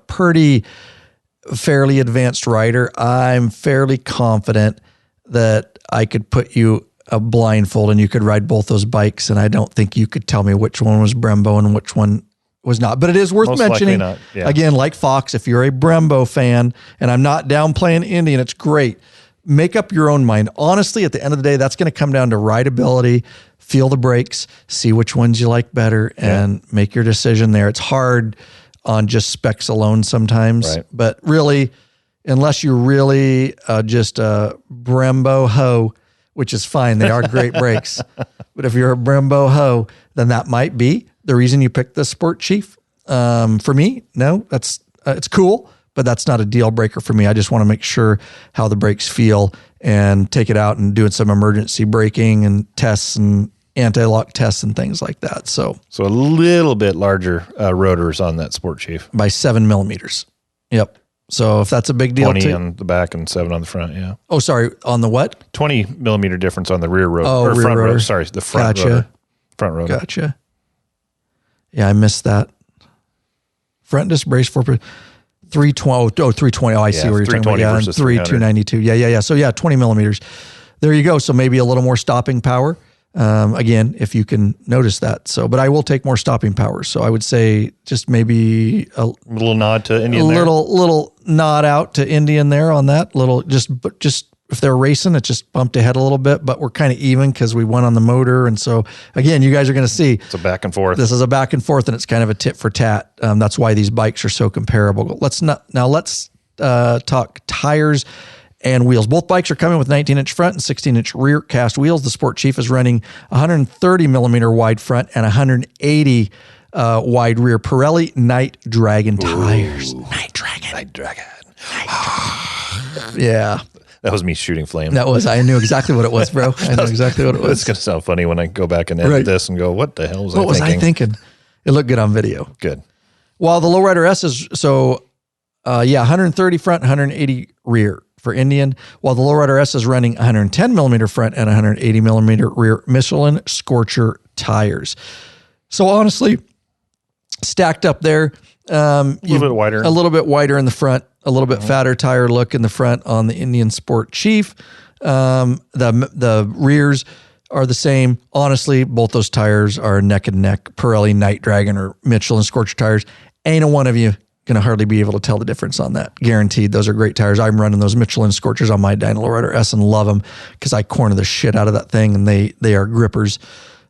fairly advanced rider, I'm fairly confident that I could put you a blindfold and you could ride both those bikes, and I don't think you could tell me which one was Brembo and which one was not. But it is worth mentioning, again, like Fox, if you're a Brembo fan, and I'm not downplaying Indian, it's great. Make up your own mind. Honestly, at the end of the day, that's going to come down to rideability, feel the brakes, see which ones you like better, and make your decision there. It's hard on just specs alone sometimes, but really, unless you're really just a Brembo hoe, which is fine. They are great brakes. But if you're a Brembo hoe, then that might be the reason you picked the Sport Chief. For me, no, that's it's cool, but that's not a deal breaker for me. I just want to make sure how the brakes feel and take it out and doing some emergency braking and tests and anti-lock tests and things like that. So a little bit larger rotors on that Sport Chief. By 7 millimeters. Yep. So if that's a big deal, 20 on the back and 7 on the front, yeah. Oh, sorry, on the what? 20 millimeter difference on the rear rotor. Oh, rear front rotor. Sorry, the front rotor. Front rotor. Gotcha. Yeah, I missed that. Front disc brace for 320. Oh, 320. Oh, I see where you're talking about. Yeah, 292. Yeah. So yeah, 20 millimeters. There you go. So maybe a little more stopping power. Again, if you can notice that. So, but I will take more stopping power. So I would say just maybe a little nod to Indian. Little nod out to Indian there on that. Little just if they're racing, it just bumped ahead a little bit, but we're kind of even because we went on the motor. And so again, you guys are going to see it's a back and forth. This is a back and forth, and it's kind of a tit for tat. That's why these bikes are so comparable. Let's talk tires and wheels. Both bikes are coming with 19-inch front and 16-inch rear cast wheels. The Sport Chief is running 130 millimeter wide front and 180 wide rear Pirelli Night Dragon tires. Night Dragon. Yeah. That was me shooting flame. I knew exactly what it was, bro. I know exactly what it was. It's going to sound funny when I go back and edit this and go, what the hell was I thinking? What was I thinking? It looked good on video. Good. While the Lowrider S is 130 front, 180 rear for Indian, while the Lowrider S is running 110 millimeter front and 180 millimeter rear Michelin Scorcher tires. So honestly, stacked up there. A little bit wider in the front, a little bit fatter tire look in the front on the Indian Sport Chief. The rears are the same. Honestly, both those tires are neck and neck. Pirelli Night Dragon or Michelin Scorcher tires. Ain't a one of you going to hardly be able to tell the difference on that. Guaranteed. Those are great tires. I'm running those Michelin Scorchers on my Dyna Lowrider S and love them because I corner the shit out of that thing and they are grippers.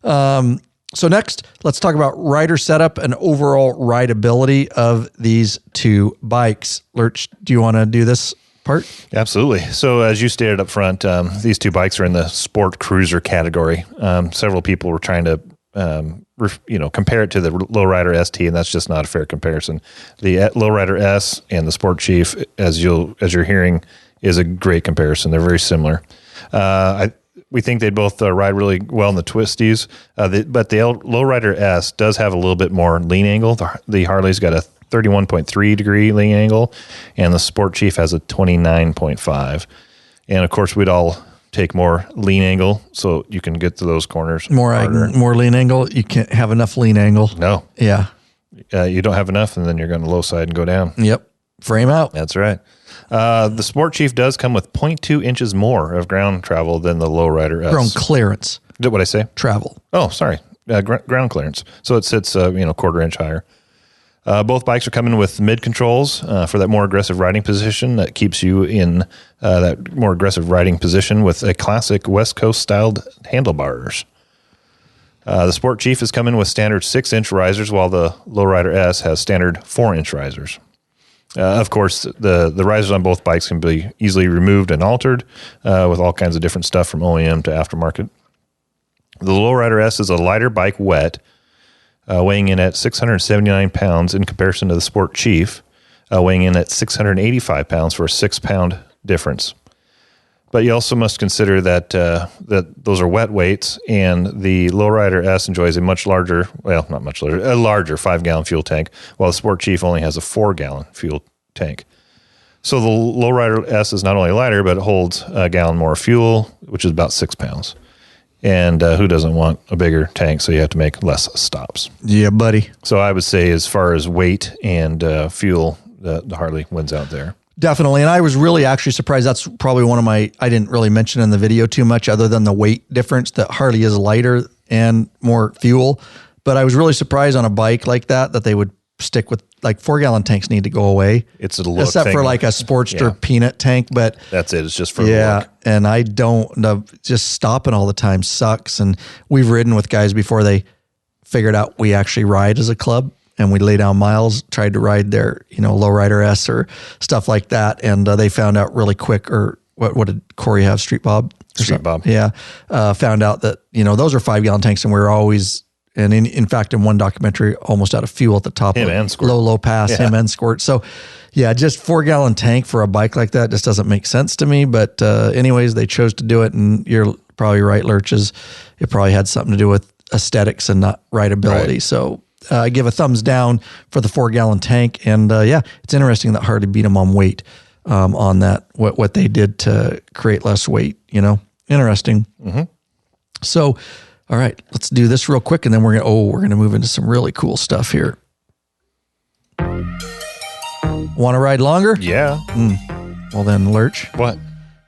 So next, let's talk about rider setup and overall rideability of these two bikes. Lurch, do you want to do this part? Absolutely. So as you stated up front, these two bikes are in the sport cruiser category. Several people were trying to, compare it to the Lowrider ST, and that's just not a fair comparison. The Lowrider S and the Sport Chief, as you're hearing, is a great comparison. They're very similar. We think they both ride really well in the twisties, but the Lowrider S does have a little bit more lean angle. The Harley's got a 31.3 degree lean angle, and the Sport Chief has a 29.5. And of course, we'd all take more lean angle so you can get to those corners more lean angle. You can't have enough lean angle. No. Yeah. You don't have enough, and then you're going to low side and go down. Yep. Frame out. That's right. The Sport Chief does come with 0.2 inches more of ground travel than the Lowrider S. Ground clearance. Did what I say? Travel. Oh, sorry. Ground clearance. So it sits, quarter inch higher. Both bikes are coming with mid controls for that more aggressive riding position that keeps you in that more aggressive riding position with a classic West Coast styled handlebars. The Sport Chief is coming with standard 6-inch risers, while the Lowrider S has standard 4-inch risers. Of course, the risers on both bikes can be easily removed and altered with all kinds of different stuff from OEM to aftermarket. The Lowrider S is a lighter bike wet, weighing in at 679 pounds in comparison to the Sport Chief, weighing in at 685 pounds for a 6-pound difference. But you also must consider that those are wet weights, and the Lowrider S enjoys a larger 5-gallon fuel tank, while the Sport Chief only has a 4-gallon fuel tank. So the Lowrider S is not only lighter, but it holds a gallon more fuel, which is about 6 pounds. And who doesn't want a bigger tank? So you have to make less stops. Yeah, buddy. So I would say as far as weight and fuel, the Harley wins out there. Definitely. And I was really actually surprised. That's probably one of I didn't really mention in the video too much other than the weight difference, that Harley is lighter and more fuel. But I was really surprised on a bike like that they would stick with, like, 4-gallon tanks need to go away. It's a look except thing. For like a Sportster peanut tank, but that's it. It's just for the look. And I don't just stopping all the time sucks. And we've ridden with guys before they figured out we actually ride as a club, and we lay down miles, tried to ride their, Lowrider S or stuff like that. And they found out really quick, or what did Corey have? Street Bob? Street Bob. Yeah. Found out that, those are 5-gallon tanks, and we were always, and in fact, in one documentary, almost out of fuel at the top. Him and Squirt. Low pass, him and Squirt. So yeah, just 4-gallon tank for a bike like that just doesn't make sense to me. But anyways, they chose to do it, and you're probably right, Lurches. It probably had something to do with aesthetics and not rideability. Right. So I give a thumbs down for the 4-gallon tank. And it's interesting that Harley beat them on weight on that, what they did to create less weight, interesting. Mm-hmm. So, all right, let's do this real quick, and then we're going to move into some really cool stuff here. Want to ride longer? Yeah. Well then, Lurch. What?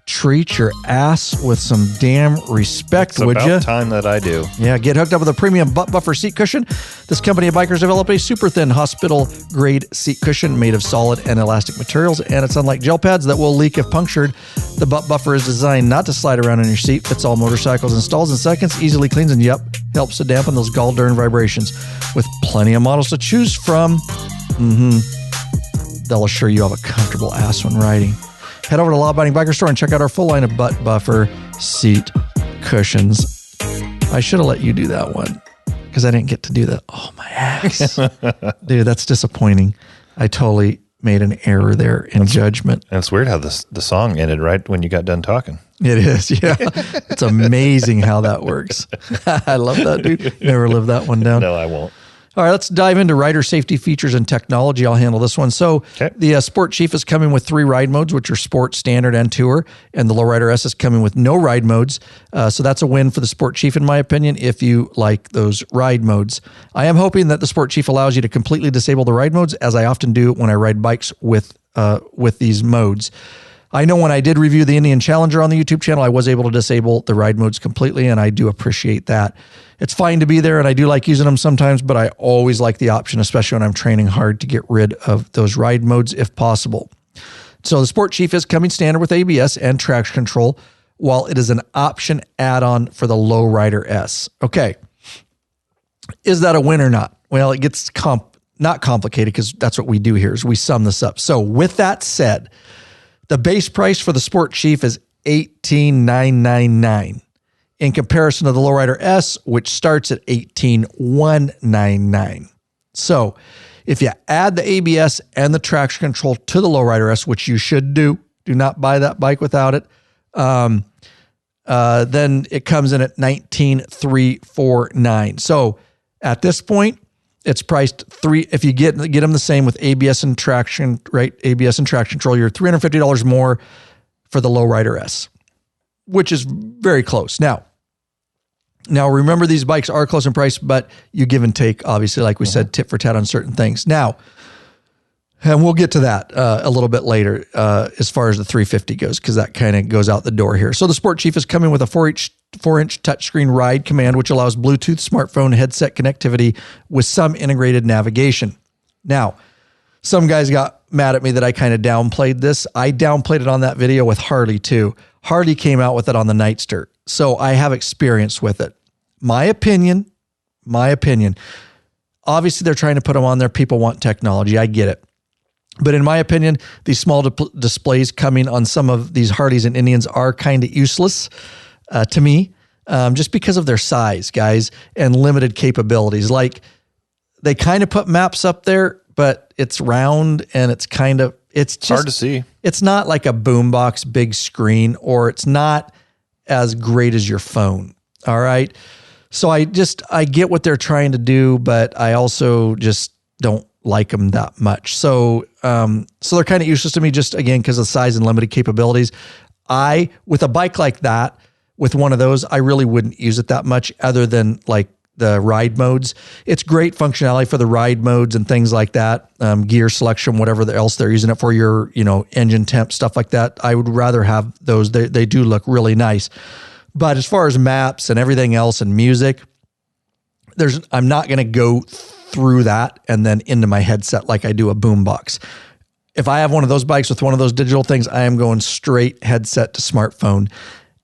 Treat your ass with some damn respect, would you? It's about time that I do. Yeah, get hooked up with a premium butt buffer seat cushion. This company of bikers developed a super thin hospital-grade seat cushion made of solid and elastic materials, and it's unlike gel pads that will leak if punctured. The butt buffer is designed not to slide around on your seat, fits all motorcycles, installs in seconds, easily cleans, and helps to dampen those gall-darn vibrations. With plenty of models to choose from, they'll assure you have a comfortable ass when riding. Head over to Law Abiding Biker Store and check out our full line of butt buffer seat cushions. I should have let you do that one because I didn't get to do that. Oh, my ass. Dude, that's disappointing. I totally made an error there in judgment. And it's weird how the song ended right when you got done talking. It is, yeah. It's amazing how that works. I love that, dude. Never live that one down. No, I won't. All right, let's dive into rider safety features and technology. I'll handle this one. So the Sport Chief is coming with 3 ride modes, which are Sport, Standard, and Tour. And the Lowrider S is coming with no ride modes. So that's a win for the Sport Chief, in my opinion, if you like those ride modes. I am hoping that the Sport Chief allows you to completely disable the ride modes, as I often do when I ride bikes with these modes. I know when I did review the Indian Challenger on the YouTube channel, I was able to disable the ride modes completely, and I do appreciate that. It's fine to be there, and I do like using them sometimes, but I always like the option, especially when I'm training hard, to get rid of those ride modes if possible. So the Sport Chief is coming standard with ABS and traction control, while it is an option add-on for the Lowrider S. Okay. Is that a win or not? Well, it gets not complicated, because that's what we do here, is we sum this up. So with that said, the base price for the Sport Chief is $18,999 in comparison to the Lowrider S, which starts at $18,199. So if you add the ABS and the traction control to the Lowrider S, which you should do not buy that bike without it, then it comes in at $19,349. So at this point, it's priced if you get them the same with ABS and traction, right? ABS and traction control, you're $350 more for the Lowrider S, which is very close. Now remember, these bikes are close in price, but you give and take, obviously, like we said, tit for tat on certain things. Now, and we'll get to that a little bit later as far as the 350 goes, because that kind of goes out the door here. So the Sport Chief is coming with a 4-inch touchscreen ride command, which allows Bluetooth smartphone headset connectivity with some integrated navigation. Now, some guys got mad at me that I kind of downplayed this. I downplayed it on that video with Harley too. Harley came out with it on the Nightster, so I have experience with it. My opinion. Obviously, they're trying to put them on there. People want technology. I get it. But in my opinion, these small displays coming on some of these Harleys and Indians are kind of useless to me, just because of their size, guys, and limited capabilities. Like, they kind of put maps up there, but it's round and it's just hard to see. It's not like a boombox big screen, or it's not as great as your phone. All right. So I get what they're trying to do, but I also just don't like them that much. So they're kind of useless to me, just again, because of size and limited capabilities. With a bike like that, with one of those, I really wouldn't use it that much, other than like the ride modes. It's great functionality for the ride modes and things like that, gear selection, whatever else they're using it for, your engine temp, stuff like that. I would rather have those. They do look really nice. But as far as maps and everything else and music, I'm not going to go through that and then into my headset like I do a boombox. If I have one of those bikes with one of those digital things, I am going straight headset to smartphone.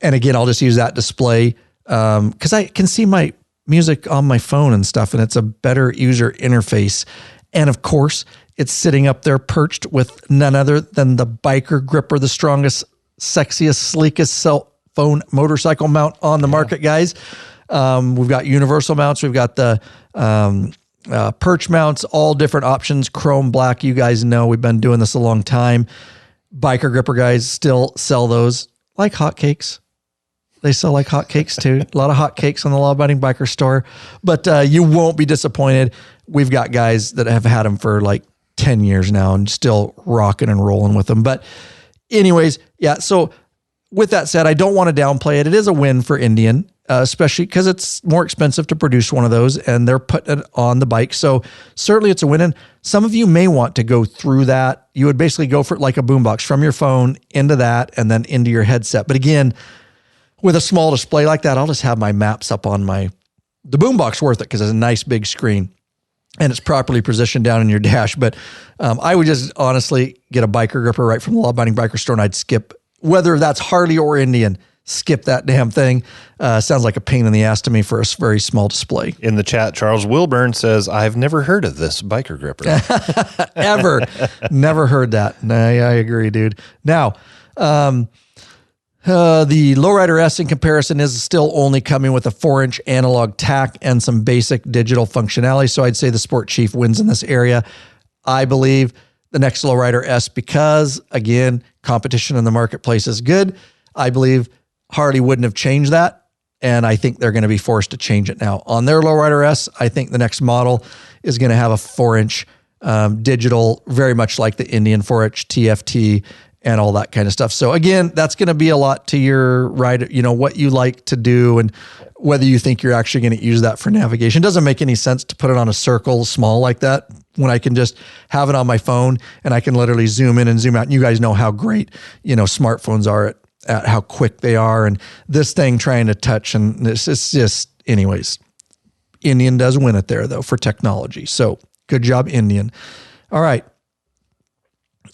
And again, I'll just use that display because I can see my music on my phone and stuff, and it's a better user interface. And of course, it's sitting up there perched with none other than the Biker Gripper, the strongest, sexiest, sleekest cell phone motorcycle mount on the market, guys. We've got universal mounts. We've got the perch mounts, all different options, chrome, black. You guys know we've been doing this a long time. Biker Gripper guys still sell those like hotcakes. They sell like hotcakes too. A lot of hotcakes on the law-abiding biker store, but you won't be disappointed. We've got guys that have had them for like 10 years now and still rocking and rolling with them. But anyways, yeah. So with that said, I don't want to downplay it. It is a win for Indian, especially because it's more expensive to produce one of those, and they're putting it on the bike. So certainly it's a win. And some of you may want to go through that. You would basically go for it like a boombox, from your phone into that and then into your headset. But again, with a small display like that, I'll just have my maps up on the boombox worth it because it's a nice big screen and it's properly positioned down in your dash. But I would just honestly get a Biker Gripper right from the law-abiding biker store, and I'd skip, whether that's Harley or Indian, skip that damn thing. Sounds like a pain in the ass to me for a very small display. In the chat, Charles Wilburn says, I've never heard of this Biker Gripper. Ever. Never heard that. No, I agree, dude. Now, the Lowrider S in comparison is still only coming with a 4-inch analog tack and some basic digital functionality. So I'd say the Sport Chief wins in this area. I believe the next Lowrider S, because again, competition in the marketplace is good. I believe Harley wouldn't have changed that, and I think they're going to be forced to change it now. On their Lowrider S, I think the next model is going to have a 4-inch digital, very much like the Indian 4-inch TFT and all that kind of stuff. So again, that's going to be a lot to your rider, what you like to do and whether you think you're actually going to use that for navigation. It doesn't make any sense to put it on a circle small like that when I can just have it on my phone and I can literally zoom in and zoom out. And you guys know how great, smartphones are at how quick they are. And this thing trying to touch, and it's just, anyways, Indian does win it there though for technology. So good job, Indian. All right.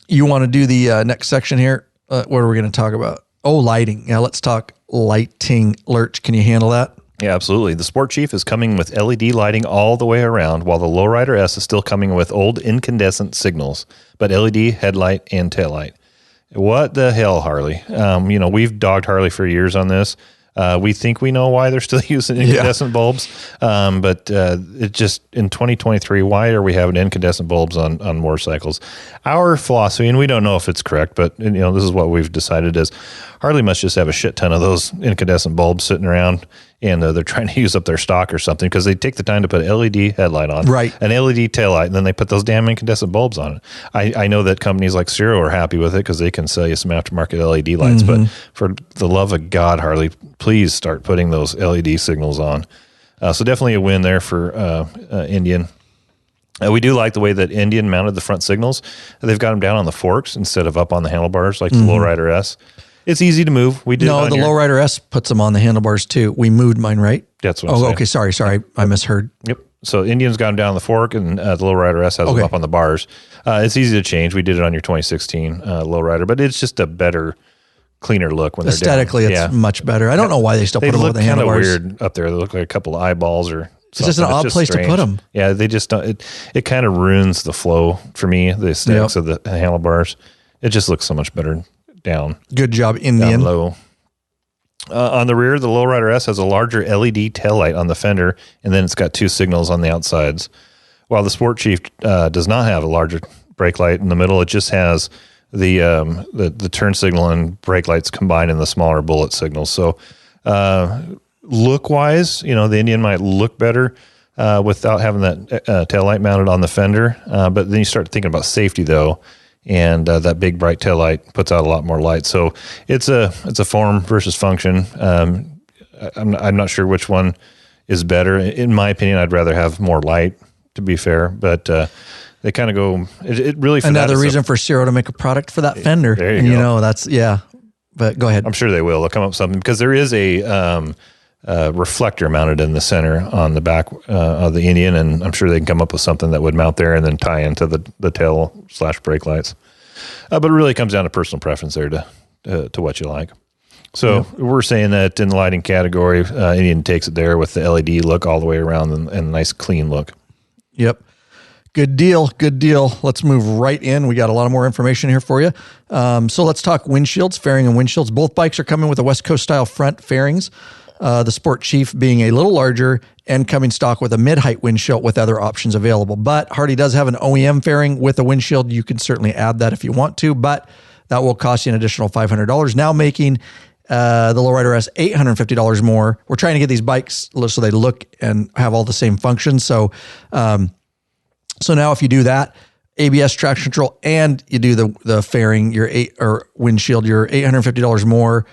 You want to do the next section here? What are we going to talk about? Oh, lighting. Yeah, let's talk lighting. Lurch, can you handle that? Yeah, absolutely. The Sport Chief is coming with LED lighting all the way around, while the Lowrider S is still coming with old incandescent signals, but LED headlight and taillight. What the hell, Harley? We've dogged Harley for years on this. We think we know why they're still using incandescent bulbs, but it just in 2023, why are we having incandescent bulbs on motorcycles? Our philosophy, and we don't know if it's correct, but this is what we've decided is Harley must just have a shit ton of those incandescent bulbs sitting around, and they're trying to use up their stock or something because they take the time to put an LED headlight on, right, an LED taillight, and then they put those damn incandescent bulbs on it. I know that companies like Ciro are happy with it because they can sell you some aftermarket LED lights, but for the love of God, Harley, please start putting those LED signals on. So definitely a win there for Indian. We do like the way that Indian mounted the front signals. They've got them down on the forks instead of up on the handlebars like the Lowrider S. It's easy to move. We did. No, the Lowrider S puts them on the handlebars too. We moved mine, right? That's what I'm saying. Okay. Sorry. I misheard. Yep. So Indian's got them down on the fork, and the Lowrider S has them up on the bars. It's easy to change. We did it on your 2016 Lowrider, but it's just a better, cleaner look when aesthetically, they're down. it's much better. I don't know why they still put them over the handlebars. They look kind of weird up there. They look like a couple of eyeballs or something. It's just an odd place to put them. Yeah, they just don't. It kind of ruins the flow for me, the aesthetics of the handlebars. It just looks so much better down. Good job, Indian. Down low. On the rear, the Lowrider S has a larger LED taillight on the fender, and then it's got 2 signals on the outsides. While the Sport Chief does not have a larger brake light in the middle, it just has the turn signal and brake lights combined in the smaller bullet signals. So look-wise, the Indian might look better without having that taillight mounted on the fender. But then you start thinking about safety, though, and that big bright taillight puts out a lot more light. So it's a form versus function. I'm not sure which one is better. In my opinion, I'd rather have more light, to be fair, but they kind of go. It really another reason for Ciro to make a product for that fender. There you go. That's But go ahead. I'm sure they will. They'll come up with something because there is a reflector mounted in the center on the back of the Indian, and I'm sure they can come up with something that would mount there and then tie into the tail / brake lights. But it really comes down to personal preference there to what you like. So we're saying that in the lighting category, Indian takes it there with the LED look all the way around and a nice clean look. Yep. Good deal. Let's move right in. We got a lot of more information here for you. So let's talk windshields, fairing and windshields. Both bikes are coming with a West Coast style front fairings. The Sport Chief being a little larger and coming stock with a mid-height windshield with other options available. But Harley does have an OEM fairing with a windshield. You can certainly add that if you want to, but that will cost you an additional $500, now making the Lowrider S $850 more. We're trying to get these bikes so they look and have all the same functions. So now if you do that, ABS, traction control, and you do the fairing, windshield, you're $850 more.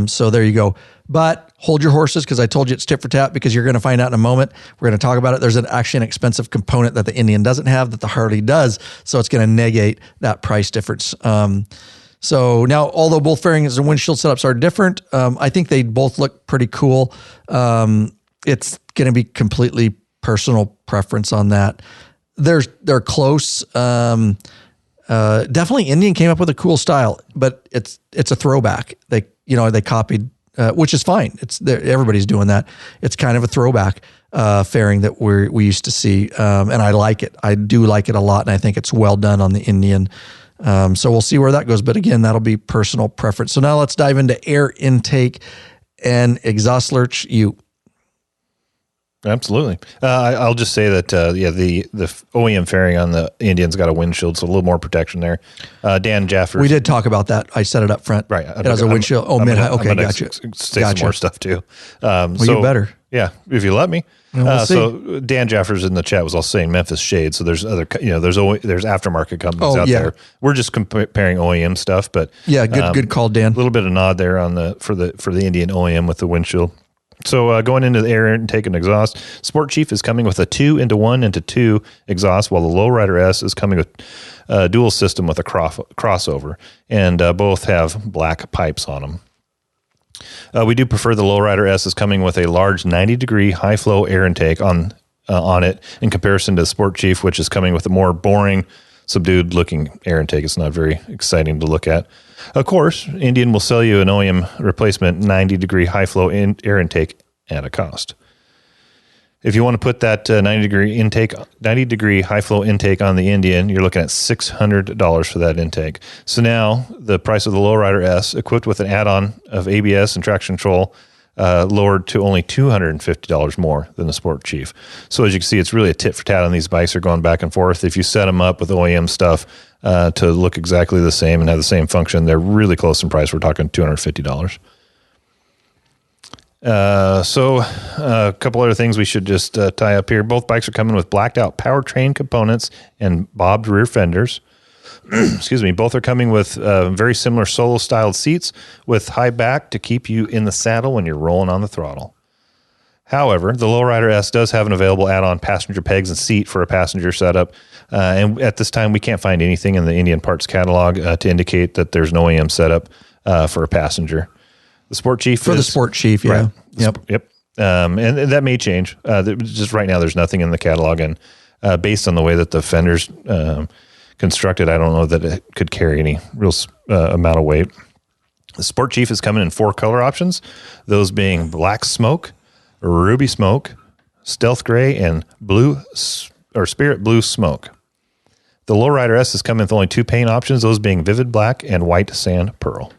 So there you go. But hold your horses, because I told you it's tit for tat, because you're going to find out in a moment. We're going to talk about it. There's actually an expensive component that the Indian doesn't have that the Harley does. So it's going to negate that price difference. So now, although both fairings and windshield setups are different, I think they both look pretty cool. It's going to be completely personal preference on that. They're close. Definitely Indian came up with a cool style, but it's a throwback. They copied, which is fine. Everybody's doing that. It's kind of a throwback fairing that we used to see, and I like it. I do like it a lot, and I think it's well done on the Indian. So we'll see where that goes. But again, that'll be personal preference. So now let's dive into air intake and exhaust. Lurch, you. Absolutely. I'll just say that, the OEM fairing on the Indian's got a windshield, so a little more protection there. Dan Jaffers. We did talk about that. I set it up front. Right. It has a windshield. Mid-high. Okay, gotcha. Say some more stuff too. You better. Yeah, if you let me. We'll see. So Dan Jaffers in the chat was also saying Memphis Shade. So there's other, there's aftermarket companies out there. We're just comparing OEM stuff, but good call, Dan. A little bit of nod there on for the Indian OEM with the windshield. So going into the air intake and exhaust, Sport Chief is coming with a 2-into-1-into-2 exhaust, while the Lowrider S is coming with a dual system with a crossover, and both have black pipes on them. We do prefer the Lowrider S is coming with a large 90-degree high-flow air intake on it in comparison to the Sport Chief, which is coming with a more boring, subdued-looking air intake. It's not very exciting to look at. Of course, Indian will sell you an OEM replacement 90-degree high-flow air intake at a cost. If you want to put that 90-degree high-flow intake on the Indian, you're looking at $600 for that intake. So now the price of the Lowrider S, equipped with an add-on of ABS and traction control, lowered to only $250 more than the Sport Chief. So as you can see, it's really a tit for tat on these bikes. They're going back and forth. If you set them up with OEM stuff to look exactly the same and have the same function, they're really close in price. We're talking $250. So a couple other things we should just tie up here. Both bikes are coming with blacked out powertrain components and bobbed rear fenders. Excuse me. Both are coming with very similar solo styled seats with high back to keep you in the saddle when you're rolling on the throttle. However, the Lowrider S does have an available add-on passenger pegs and seat for a passenger setup. And at this time, we can't find anything in the Indian parts catalog to indicate that there's an OEM setup for a passenger. The Sport Chief the Sport Chief, yeah. Right. Yep. And that may change. Just right now, there's nothing in the catalog. And based on the way that the fender's constructed, I don't know that it could carry any real amount of weight. The Sport Chief is coming in 4 color options, those being black smoke, ruby smoke, stealth gray, and spirit blue smoke. The Lowrider S is coming with only 2 paint options, those being vivid black and white sand pearl.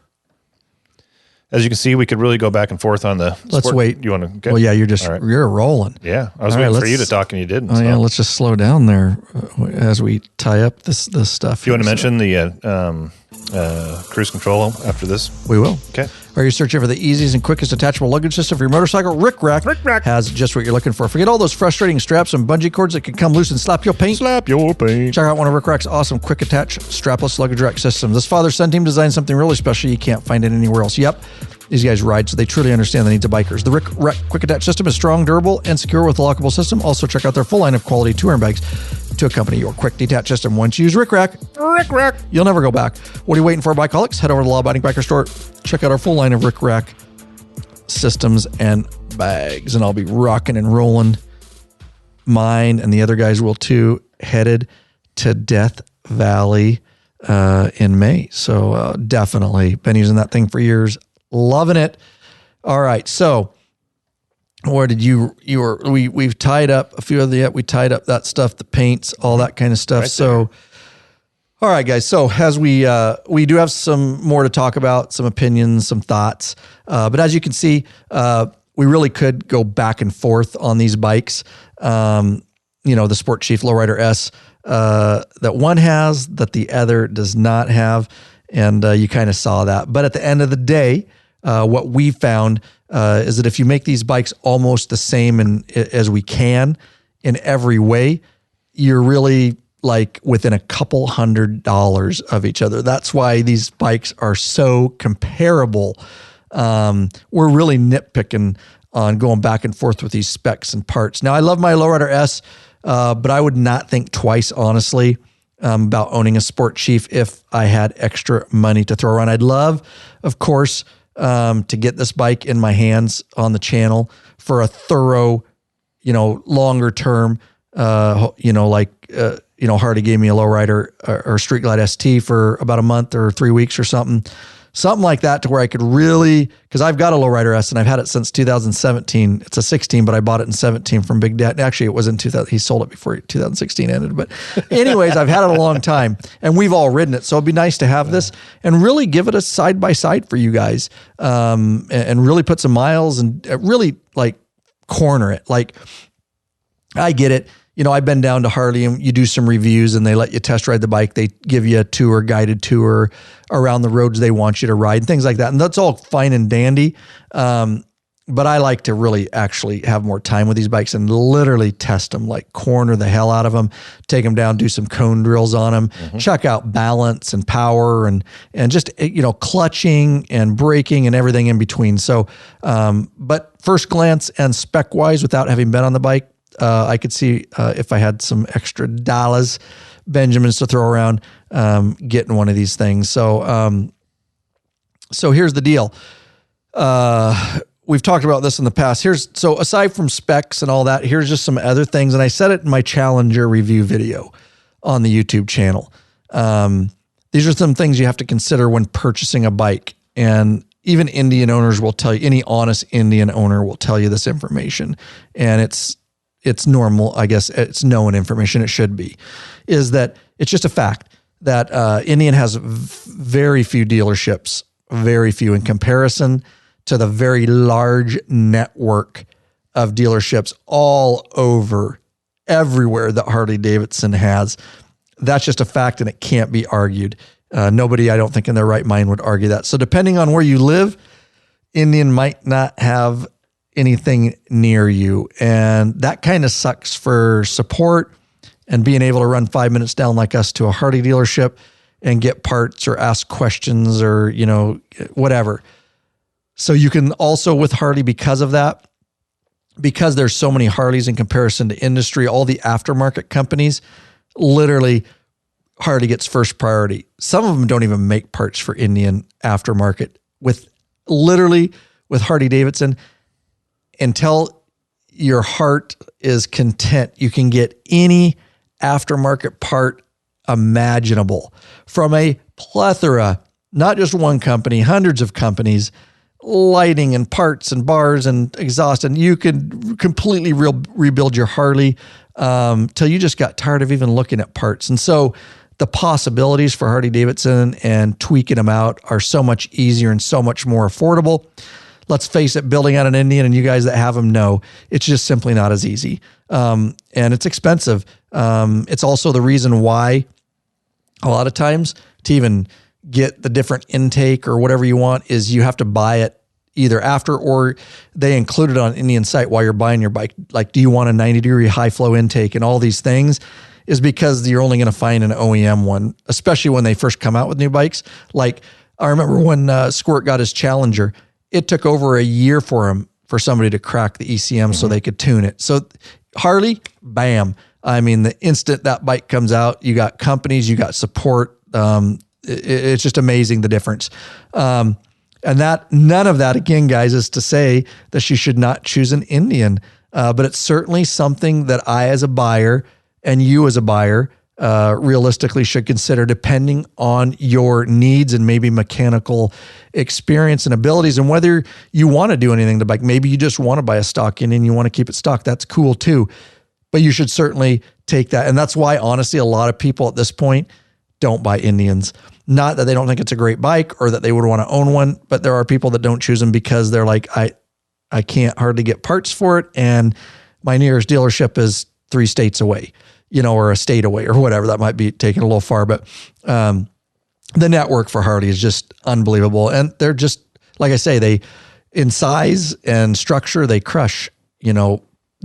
As you can see, we could really go back and forth on the Let's Sport. wait. You want to get? Well, yeah, you're rolling. Yeah, I was waiting for you to talk and you didn't. Oh, yeah, let's just slow down there as we tie up this stuff. Do you want to mention the cruise control after this? We will. Okay. Are you searching for the easiest and quickest attachable luggage system for your motorcycle? Rick Rack has just what you're looking for. Forget all those frustrating straps and bungee cords that can come loose and slap your paint. Check out one of Rick Rack's awesome quick attach strapless luggage rack systems. This father-son team designed something really special you can't find it anywhere else. Yep. These guys ride, so they truly understand the needs of bikers. The Rick Rack Quick Attach system is strong, durable, and secure with a lockable system. Also, check out their full line of quality touring bags to accompany your quick detach system. Once you use Rick Rack, you'll never go back. What are you waiting for, bikeaholics? Head over to the Law Abiding Biker Store. Check out our full line of Rick Rack systems and bags, and I'll be rocking and rolling mine, and the other guys will too, headed to Death Valley in May. So definitely been using that thing for years. Loving it. All right. So where did we've tied up a few of we tied up that stuff, the paints, all that kind of stuff. Right. So, all right, guys. So as we do have some more to talk about, some opinions, some thoughts. But as you can see, we really could go back and forth on these bikes. The Sport Chief Lowrider S, that one has that the other does not have. And you kind of saw that. But at the end of the day, what we found is that if you make these bikes almost the same as we can in every way, you're really like within a couple $100 of each other. That's why these bikes are so comparable. We're really nitpicking on going back and forth with these specs and parts. Now, I love my Lowrider S, but I would not think twice, honestly, about owning a Sport Chief if I had extra money to throw around. I'd love, of course, to get this bike in my hands on the channel for a thorough, longer term, Harley gave me a Lowrider or Street Glide ST for about a month or 3 weeks or something like that, to where I could really, because I've got a Lowrider S and I've had it since 2017. It's a 16, but I bought it in 17 from Big Dad. Actually, it was in 2000. He sold it before 2016 ended. But anyways, I've had it a long time and we've all ridden it. So it'd be nice to have this and really give it a side by side for you guys, and really put some miles and really like corner it. Like I get it. You know, I've been down to Harley and you do some reviews and they let you test ride the bike. They give you a tour, guided tour around the roads they want you to ride, things like that. And that's all fine and dandy. But I like to really actually have more time with these bikes and literally test them, like corner the hell out of them, take them down, do some cone drills on them, check out balance and power and just, you know, clutching and braking and everything in between. So, but first glance and spec wise, without having been on the bike, I could see if I had some extra dollars, Benjamins to throw around, getting one of these things. So, so here's the deal. We've talked about this in the past. So aside from specs and all that, here's just some other things. And I said it in my Challenger review video on the YouTube channel. These are some things you have to consider when purchasing a bike. And even Indian owners will tell you, any honest Indian owner will tell you this information. And it's normal, I guess it's known information, it should be, is that it's just a fact that Indian has very few dealerships, very few in comparison to the very large network of dealerships all over everywhere that Harley Davidson has. That's just a fact and it can't be argued. Nobody, I don't think in their right mind would argue that. So depending on where you live, Indian might not have anything near you. And that kind of sucks for support and being able to run 5 minutes down like us to a Harley dealership and get parts or ask questions or, you know, whatever. So you can also with Harley, because of that, because there's so many Harleys in comparison to industry, all the aftermarket companies, literally Harley gets first priority. Some of them don't even make parts for Indian aftermarket. With Harley Davidson, until your heart is content, you can get any aftermarket part imaginable from a plethora, not just one company, hundreds of companies, lighting and parts and bars and exhaust, and you could completely rebuild your Harley till you just got tired of even looking at parts. And so the possibilities for Harley Davidson and tweaking them out are so much easier and so much more affordable. Let's face it, building out an Indian, and you guys that have them know, it's just simply not as easy. And it's expensive. It's also the reason why a lot of times to even get the different intake or whatever you want is you have to buy it either after or they include it on Indian site while you're buying your bike. Like, do you want a 90-degree high flow intake and all these things is because you're only going to find an OEM one, especially when they first come out with new bikes. Like I remember when Squirt got his Challenger, it took over a year for somebody to crack the ECM so they could tune it. So Harley, bam. I mean, the instant that bike comes out, you got companies, you got support. It's just amazing the difference. And that none of that, again, guys, is to say that you should not choose an Indian. But it's certainly something that I, as a buyer, and you as a buyer, realistically should consider depending on your needs and maybe mechanical experience and abilities and whether you want to do anything to bike. Maybe you just want to buy a stock Indian, you want to keep it stock. That's cool too. But you should certainly take that. And that's why, honestly, a lot of people at this point don't buy Indians. Not that they don't think it's a great bike or that they would want to own one, but there are people that don't choose them because they're like, I can't hardly get parts for it. And my nearest dealership is 3 states away, or a state away or whatever. That might be taken a little far, but the network for Harley is just unbelievable. And they're just, like I say, they, in size and structure, they crush,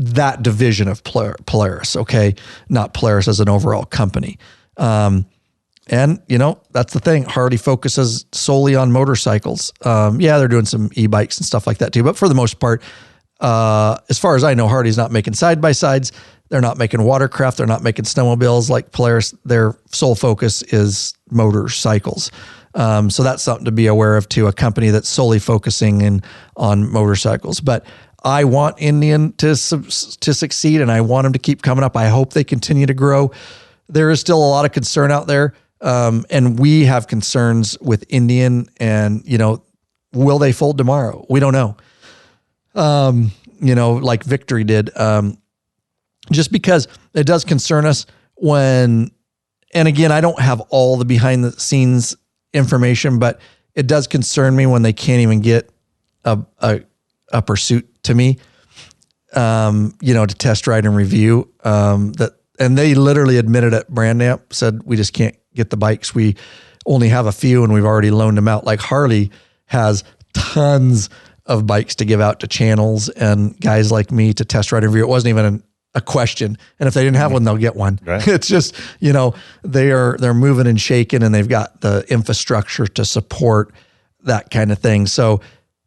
that division of Polaris, okay? Not Polaris as an overall company. And, that's the thing. Harley focuses solely on motorcycles. Yeah, they're doing some e-bikes and stuff like that too. But for the most part, as far as I know, Harley's not making side-by-sides. They're not making watercraft. They're not making snowmobiles like Polaris. Their sole focus is motorcycles. So that's something to be aware of too, a company that's solely focusing on motorcycles. But I want Indian to succeed, and I want them to keep coming up. I hope they continue to grow. There is still a lot of concern out there. And we have concerns with Indian and, will they fold tomorrow? We don't know. Like Victory did, just because it does concern us when, and again, I don't have all the behind the scenes information, but it does concern me when they can't even get a pursuit to me. to test ride and review. And they literally admitted at Brand Amp, said, we just can't get the bikes. We only have a few and we've already loaned them out. Like Harley has tons of bikes to give out to channels and guys like me to test ride and review. It wasn't even a question. And if they didn't have one, they'll get one. Right. It's just, they're moving and shaking and they've got the infrastructure to support that kind of thing. So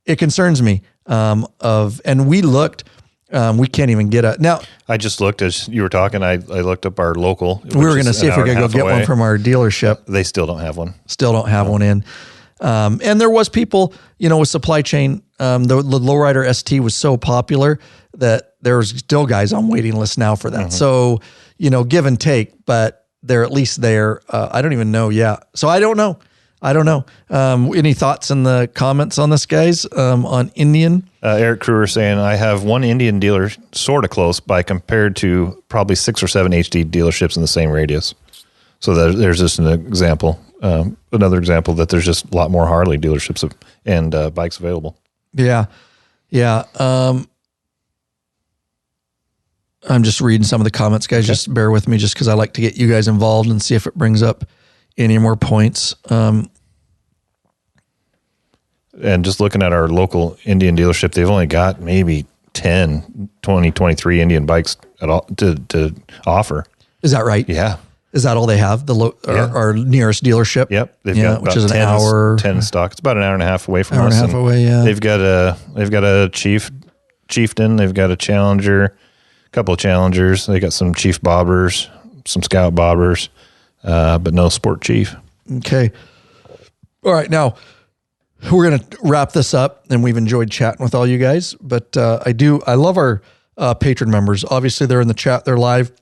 it concerns me and we looked, we can't even get now. I just looked as you were talking. I looked up our local. We were going to see if we could go get one from our dealership. They still don't have one. Still don't have one in. And there was people, with supply chain, the Lowrider ST was so popular that there's still guys on waiting lists now for that. So, give and take, but they're at least there. I don't even know. Yeah. So I don't know. Any thoughts in the comments on this, guys, on Indian? Eric Kruger saying, I have one Indian dealer sort of close by compared to probably 6 or 7 HD dealerships in the same radius. So there's just an example. Another example that there's just a lot more Harley dealerships and bikes available. Yeah. Yeah. I'm just reading some of the comments, guys. Okay. Just bear with me just because I like to get you guys involved and see if it brings up any more points. And just looking at our local Indian dealership, they've only got maybe 10, 20, 23 Indian bikes at all to offer. Is that right? Yeah. Is that all they have? Our nearest dealership? Yep. They've got which is an hour. 10 stock. It's about an hour and a half away from us. Hour and a half away, yeah. They've got a Chieftain. They've got a Challenger, a couple of Challengers. They got some Chief Bobbers, some Scout Bobbers, but no Sport Chief. Okay. All right. Now, we're going to wrap this up, and we've enjoyed chatting with all you guys, but I love our patron members. Obviously, they're in the chat. They're live.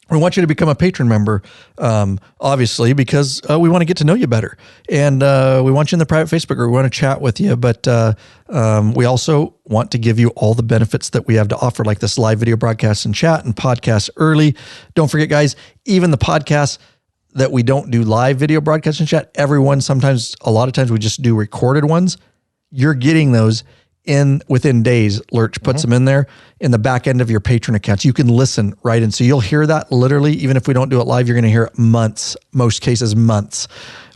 We want you to become a patron member, obviously, because we want to get to know you better. And we want you in the private Facebook group. We want to chat with you. But we also want to give you all the benefits that we have to offer, like this live video broadcast and chat and podcasts early. Don't forget, guys, even the podcasts that we don't do live video broadcast and chat, a lot of times we just do recorded ones. You're getting those within days. Lurch puts them in there in the back end of your patron accounts. You can listen right in. So you'll hear that literally, even if we don't do it live, you're going to hear it months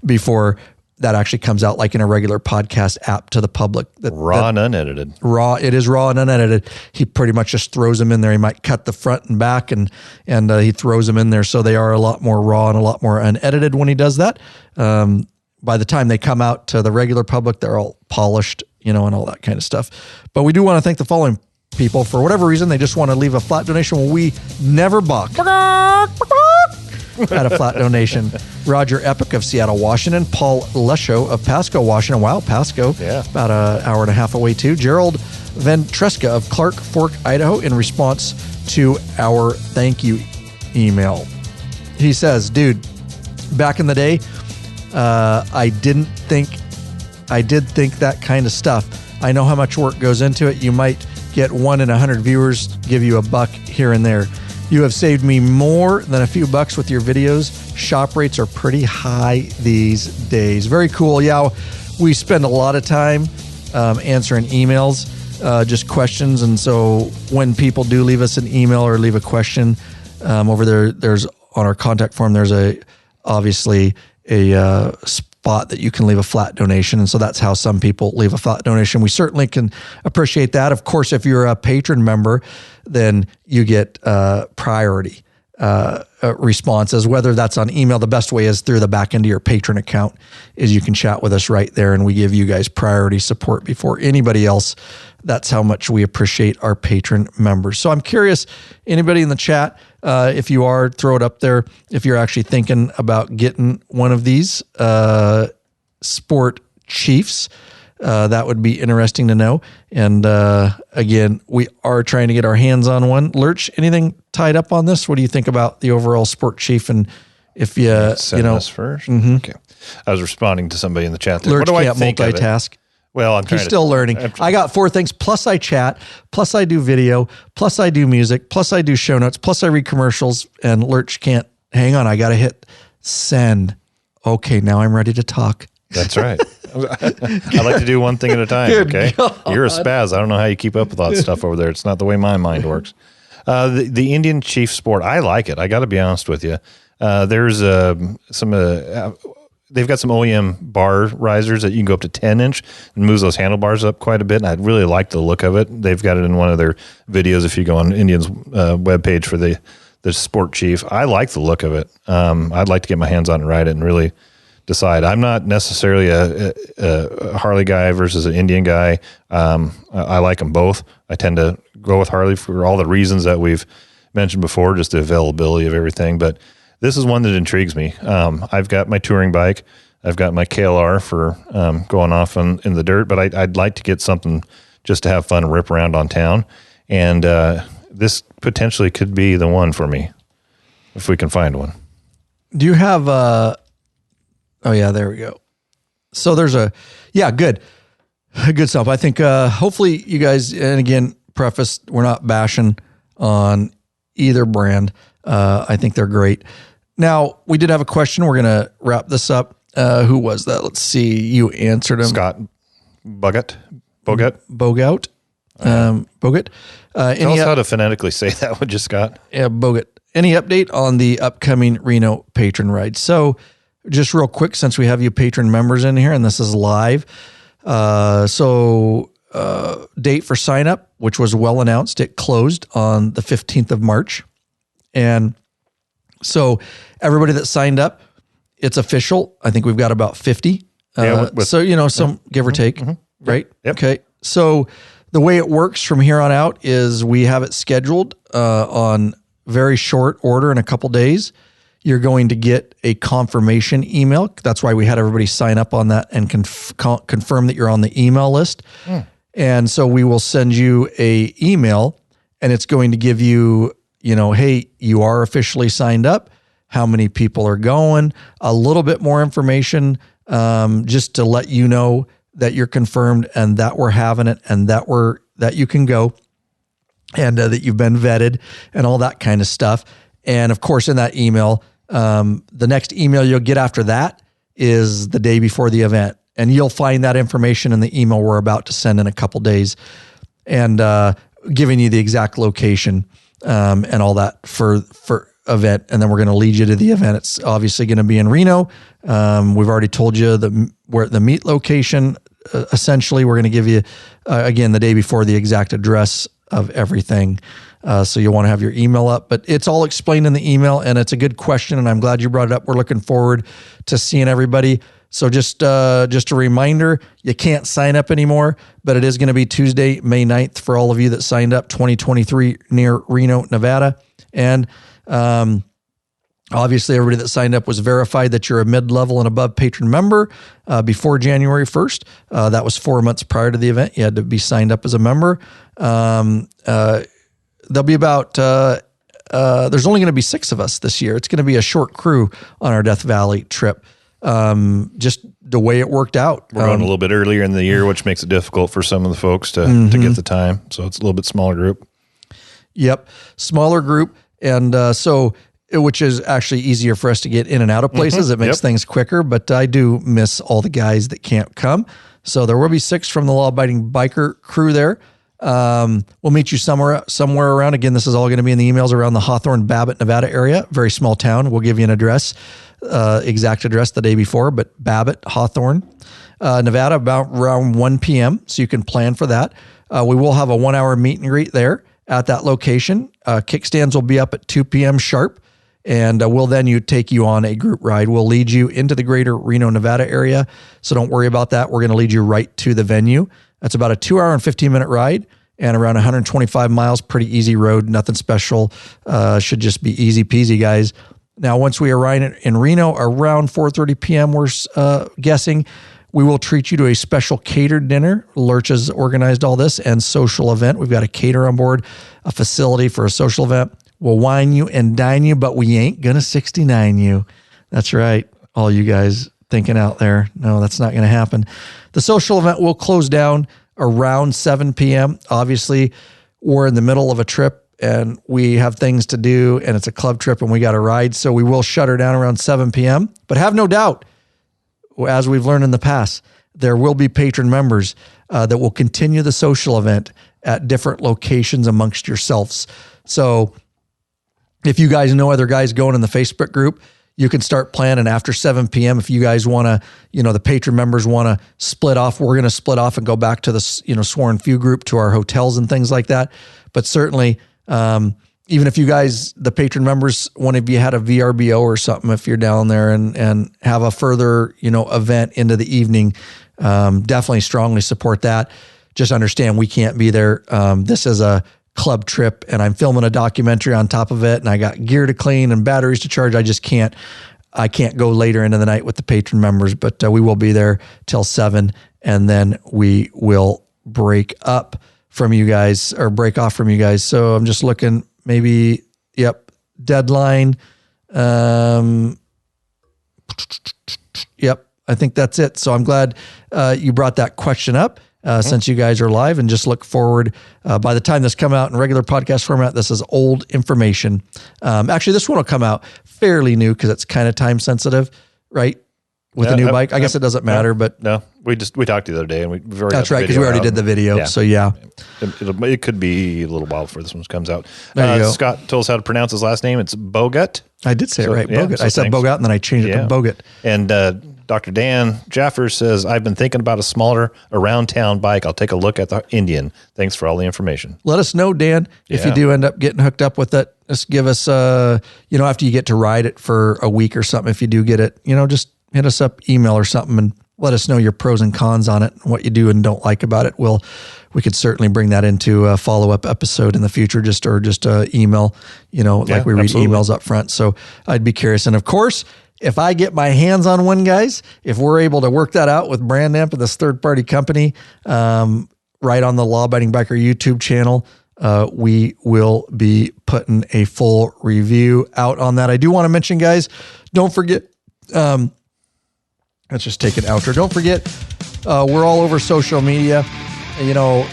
before that actually comes out, like in a regular podcast app to the public. Raw and unedited. It is raw and unedited. He pretty much just throws them in there. He might cut the front and back and he throws them in there. So they are a lot more raw and a lot more unedited when he does that. By the time they come out to the regular public, they're all polished, and all that kind of stuff. But we do want to thank the following people. For whatever reason, they just want to leave a flat donation. Well, we never balk at a flat donation. Roger Epic of Seattle, Washington. Paul Lesho of Pasco, Washington. Wow, Pasco. Yeah. About an hour and a half away, too. Gerald Ventreska of Clark Fork, Idaho, in response to our thank you email. He says, dude, back in the day, I did think that kind of stuff. I know how much work goes into it. You might get 1 in 100 viewers give you $1 here and there. You have saved me more than a few bucks with your videos. Shop rates are pretty high these days. Very cool. Yeah, we spend a lot of time answering emails, just questions. And so when people do leave us an email or leave a question over there, there's on our contact form, there's obviously a spot that you can leave a flat donation. And so that's how some people leave a flat donation. We certainly can appreciate that. Of course, if you're a patron member, then you get priority responses, whether that's on email. The best way is through the back end of your patron account is you can chat with us right there, and we give you guys priority support before anybody else. That's how much we appreciate our patron members. So I'm curious, anybody in the chat, if you are, throw it up there. If you're actually thinking about getting one of these Sport Chiefs, that would be interesting to know. And again, we are trying to get our hands on one. Lurch, anything tied up on this? What do you think about the overall Sport Chief? And if send this first. Mm-hmm. Okay, I was responding to somebody in the chat there. Lurch can't multitask. Well, he's still learning. I got 4 things. Plus I chat. Plus I do video. Plus I do music. Plus I do show notes. Plus I read commercials. And Lurch can't. Hang on. I got to hit send. Okay, now I'm ready to talk. That's right. I like to do one thing at a time. Good Okay. God. You're a spaz. I don't know how you keep up with all that stuff over there. It's not the way my mind works. The Indian Chief Sport, I like it. I got to be honest with you. There's they've got some OEM bar risers that you can go up to 10-inch and moves those handlebars up quite a bit. And I really like the look of it. They've got it in one of their videos. If you go on Indian's webpage for the Sport Chief, I like the look of it. I'd like to get my hands on it and ride it and really decide. I'm not necessarily a Harley guy versus an Indian guy. I like them both. I tend to go with Harley for all the reasons that we've mentioned before, just the availability of everything. But this is one that intrigues me. I've got my touring bike. I've got my KLR for going off in the dirt, but I'd like to get something just to have fun and rip around on town. And this potentially could be the one for me if we can find one. Do you have oh yeah, there we go. So there's good stuff. I think hopefully you guys, and again, preface, we're not bashing on either brand. I think they're great. Now, we did have a question. We're going to wrap this up. Who was that? Let's see. You answered him. Scott Bogut. Bogout. Bogut. Tell us how to phonetically say that one, just Scott. Yeah, Bogut. Any update on the upcoming Reno patron ride? So just real quick, since we have you patron members in here and this is live. Date for sign up, which was well announced. It closed on the 15th of March. And so everybody that signed up, it's official. I think we've got about 50. Some give or take, right? Yep. Okay. So the way it works from here on out is we have it scheduled on very short order in a couple days. You're going to get a confirmation email. That's why we had everybody sign up on that and confirm that you're on the email list. And so we will send you a email and it's going to give you, hey, you are officially signed up. How many people are going? A little bit more information just to let you know that you're confirmed and that we're having it and that you can go and that you've been vetted and all that kind of stuff. And of course, in that email, the next email you'll get after that is the day before the event. And you'll find that information in the email we're about to send in a couple days and giving you the exact location and all that for event. And then we're going to lead you to the event. It's obviously going to be in Reno. We've already told you where the meet location. Essentially, we're going to give you, again, the day before the exact address of everything. So you'll want to have your email up, but it's all explained in the email and it's a good question. And I'm glad you brought it up. We're looking forward to seeing everybody. So just a reminder, you can't sign up anymore, but it is going to be Tuesday, May 9th for all of you that signed up, 2023 near Reno, Nevada. And obviously everybody that signed up was verified that you're a mid-level and above patron member before January 1st. That was 4 months prior to the event. You had to be signed up as a member. There'll be about, there's only going to be 6 of us this year. It's going to be a short crew on our Death Valley trip. Just the way it worked out. We're going a little bit earlier in the year, which makes it difficult for some of the folks to get the time. So it's a little bit smaller group. Yep. Smaller group. And which is actually easier for us to get in and out of places. It makes things quicker, but I do miss all the guys that can't come. So there will be 6 from the Law Abiding Biker crew there. We'll meet you somewhere around. Again, this is all going to be in the emails around the Hawthorne, Babbitt, Nevada area. Very small town. We'll give you an address, exact address the day before, but Babbitt, Hawthorne, Nevada, about around 1 p.m. So you can plan for that. We will have a 1-hour meet and greet there at that location. Kickstands will be up at 2 p.m. sharp. And we'll then take you on a group ride. We'll lead you into the greater Reno, Nevada area. So don't worry about that. We're going to lead you right to the venue. That's about a 2-hour and 15-minute ride and around 125 miles. Pretty easy road. Nothing special. Should just be easy peasy, guys. Now, once we arrive in Reno around 4:30 p.m., we're guessing, we will treat you to a special catered dinner. Lurch has organized all this and social event. We've got a caterer on board, a facility for a social event. We'll wine you and dine you, but we ain't going to 69 you. That's right. All you guys thinking out there. No, that's not going to happen. The social event will close down around 7 p.m. Obviously, we're in the middle of a trip and we have things to do and it's a club trip and we got to ride. So we will shut her down around 7 p.m. But have no doubt, as we've learned in the past, there will be patron members that will continue the social event at different locations amongst yourselves. So if you guys know other guys going in the Facebook group, you can start planning after 7 p.m. If you guys want to, the patron members want to split off, we're going to split off and go back to the, sworn few group to our hotels and things like that. But certainly, even if you guys, the patron members, one of you had a VRBO or something, if you're down there and have a further, event into the evening, definitely strongly support that. Just understand we can't be there. This is a club trip and I'm filming a documentary on top of it and I got gear to clean and batteries to charge. I can't go later into the night with the patron members, but we will be there till 7 and then we will break off from you guys. So I'm just looking, maybe, deadline. I think that's it. So I'm glad you brought that question up. Since you guys are live, and just look forward. By the time this come out in regular podcast format, this is old information. Actually, this one will come out fairly new because it's kind of time sensitive, right? With a new bike, I guess it doesn't matter. But no, we talked the other day, and we've already. That's right, because we already did the video. Yeah. So yeah, it could be a little while before this one comes out. Scott told us how to pronounce his last name. It's Bogut. I did say it right, Bogut. So I said Bogut, and then I changed it to Bogut. And Dr. Dan Jaffers says, I've been thinking about a smaller around town bike. I'll take a look at the Indian. Thanks for all the information. Let us know, Dan, if you do end up getting hooked up with it. Just give us, after you get to ride it for a week or something, if you do get it, just hit us up, email or something, and let us know your pros and cons on it, what you do and don't like about it. We could certainly bring that into a follow-up episode in the future, just email, like we read emails up front. So I'd be curious. And of course, if I get my hands on one, guys, if we're able to work that out with Brand Amp and this third-party company, right on the Law Abiding Biker YouTube channel, we will be putting a full review out on that. I do want to mention, guys, don't forget, let's just take an outro. Don't forget, we're all over social media.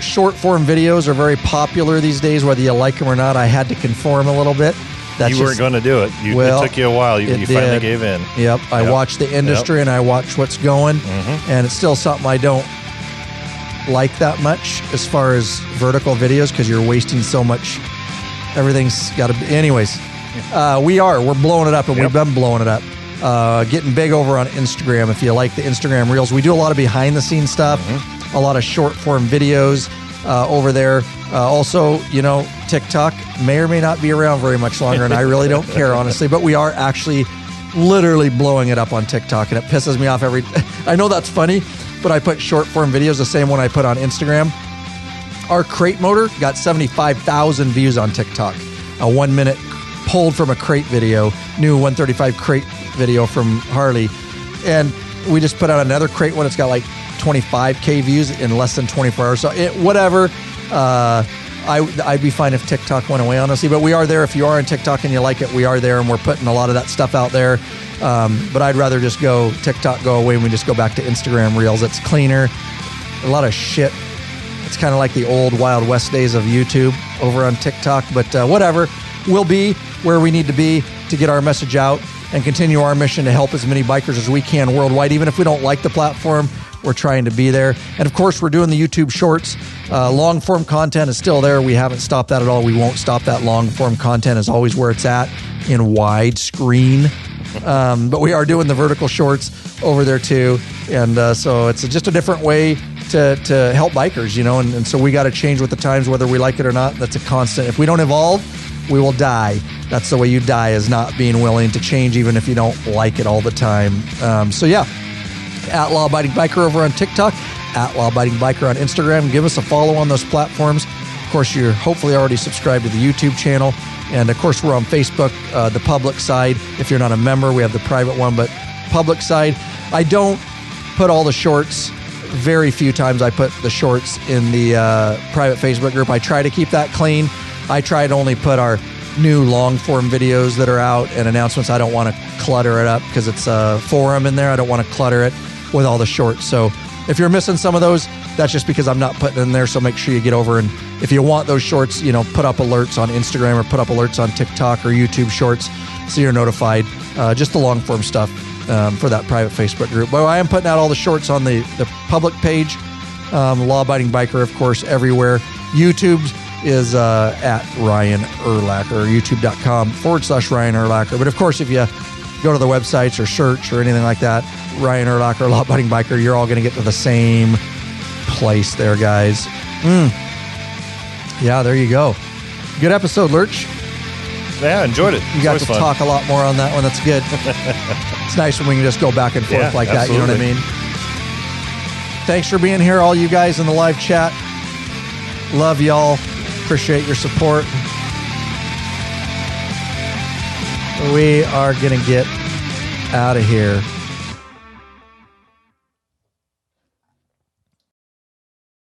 Short form videos are very popular these days, whether you like them or not. I had to conform a little bit. You weren't going to do it. It took you a while. You finally gave in. Yep. I watched the industry and I watched what's going, and it's still something I don't like that much as far as vertical videos because you're wasting so much. Everything's got to be. Anyways, we're blowing it up, and we've been blowing it up. Getting big over on Instagram. If you like the Instagram reels, we do a lot of behind the scenes stuff, a lot of short form videos over there. Also, TikTok may or may not be around very much longer, and I really don't care, honestly, but we are actually literally blowing it up on TikTok, and it pisses me off I know that's funny, but I put short form videos, the same one I put on Instagram. Our crate motor got 75,000 views on TikTok. A 1 minute pulled from a crate video, new 135 crate video from Harley. And we just put out another crate one. It's got like 25K views in less than 24 hours. So whatever. I'd be fine if TikTok went away, honestly, but we are there. If you are on TikTok and you like it, we are there, and we're putting a lot of that stuff out there. But I'd rather just TikTok go away and we just go back to Instagram Reels. It's cleaner. A lot of shit. It's kind of like the old Wild West days of YouTube over on TikTok, but whatever. We'll be where we need to be to get our message out and continue our mission to help as many bikers as we can worldwide. Even if we don't like the platform, we're trying to be there. And of course, we're doing the YouTube shorts. Long form content is still there. We haven't stopped that at all. We won't stop that. Long form content is always where it's at in widescreen. But we are doing the vertical shorts over there too. And so it's just a different way to help bikers, and so we got to change with the times, whether we like it or not. That's a constant. If we don't evolve, we will die. That's the way you die, is not being willing to change, even if you don't like it all the time. At Law Abiding Biker over on TikTok, at Law Abiding Biker on Instagram. Give us a follow on those platforms. Of course, you're hopefully already subscribed to the YouTube channel. And of course, we're on Facebook, the public side. If you're not a member, we have the private one, but public side. I don't put all the shorts. Very few times I put the shorts in the private Facebook group. I try to keep that clean. I try to only put our new long form videos that are out and announcements. I don't want to clutter it up because it's a forum in there. I don't want to clutter it with all the shorts. So if you're missing some of those, that's just because I'm not putting it in there. So make sure you get over, and if you want those shorts, put up alerts on Instagram or put up alerts on TikTok or YouTube shorts so you're notified. Just the long form stuff. for that private Facebook group. But I am putting out all the shorts on the public page. Law Abiding Biker, of course, everywhere. YouTube is at Ryan Urlacher, youtube.com/Ryan Urlacher. But of course, if you go to the websites or search or anything like that, Ryan Urlacher, Law Abiding Biker, you're all going to get to the same place there, guys. Yeah, there you go. Good episode, Lurch. Yeah, enjoyed it. You got to talk a lot more on that one. That's good. It's nice when we can just go back and forth like that. You know what I mean? Thanks for being here, all you guys in the live chat. Love y'all. Appreciate your support. We are going to get out of here.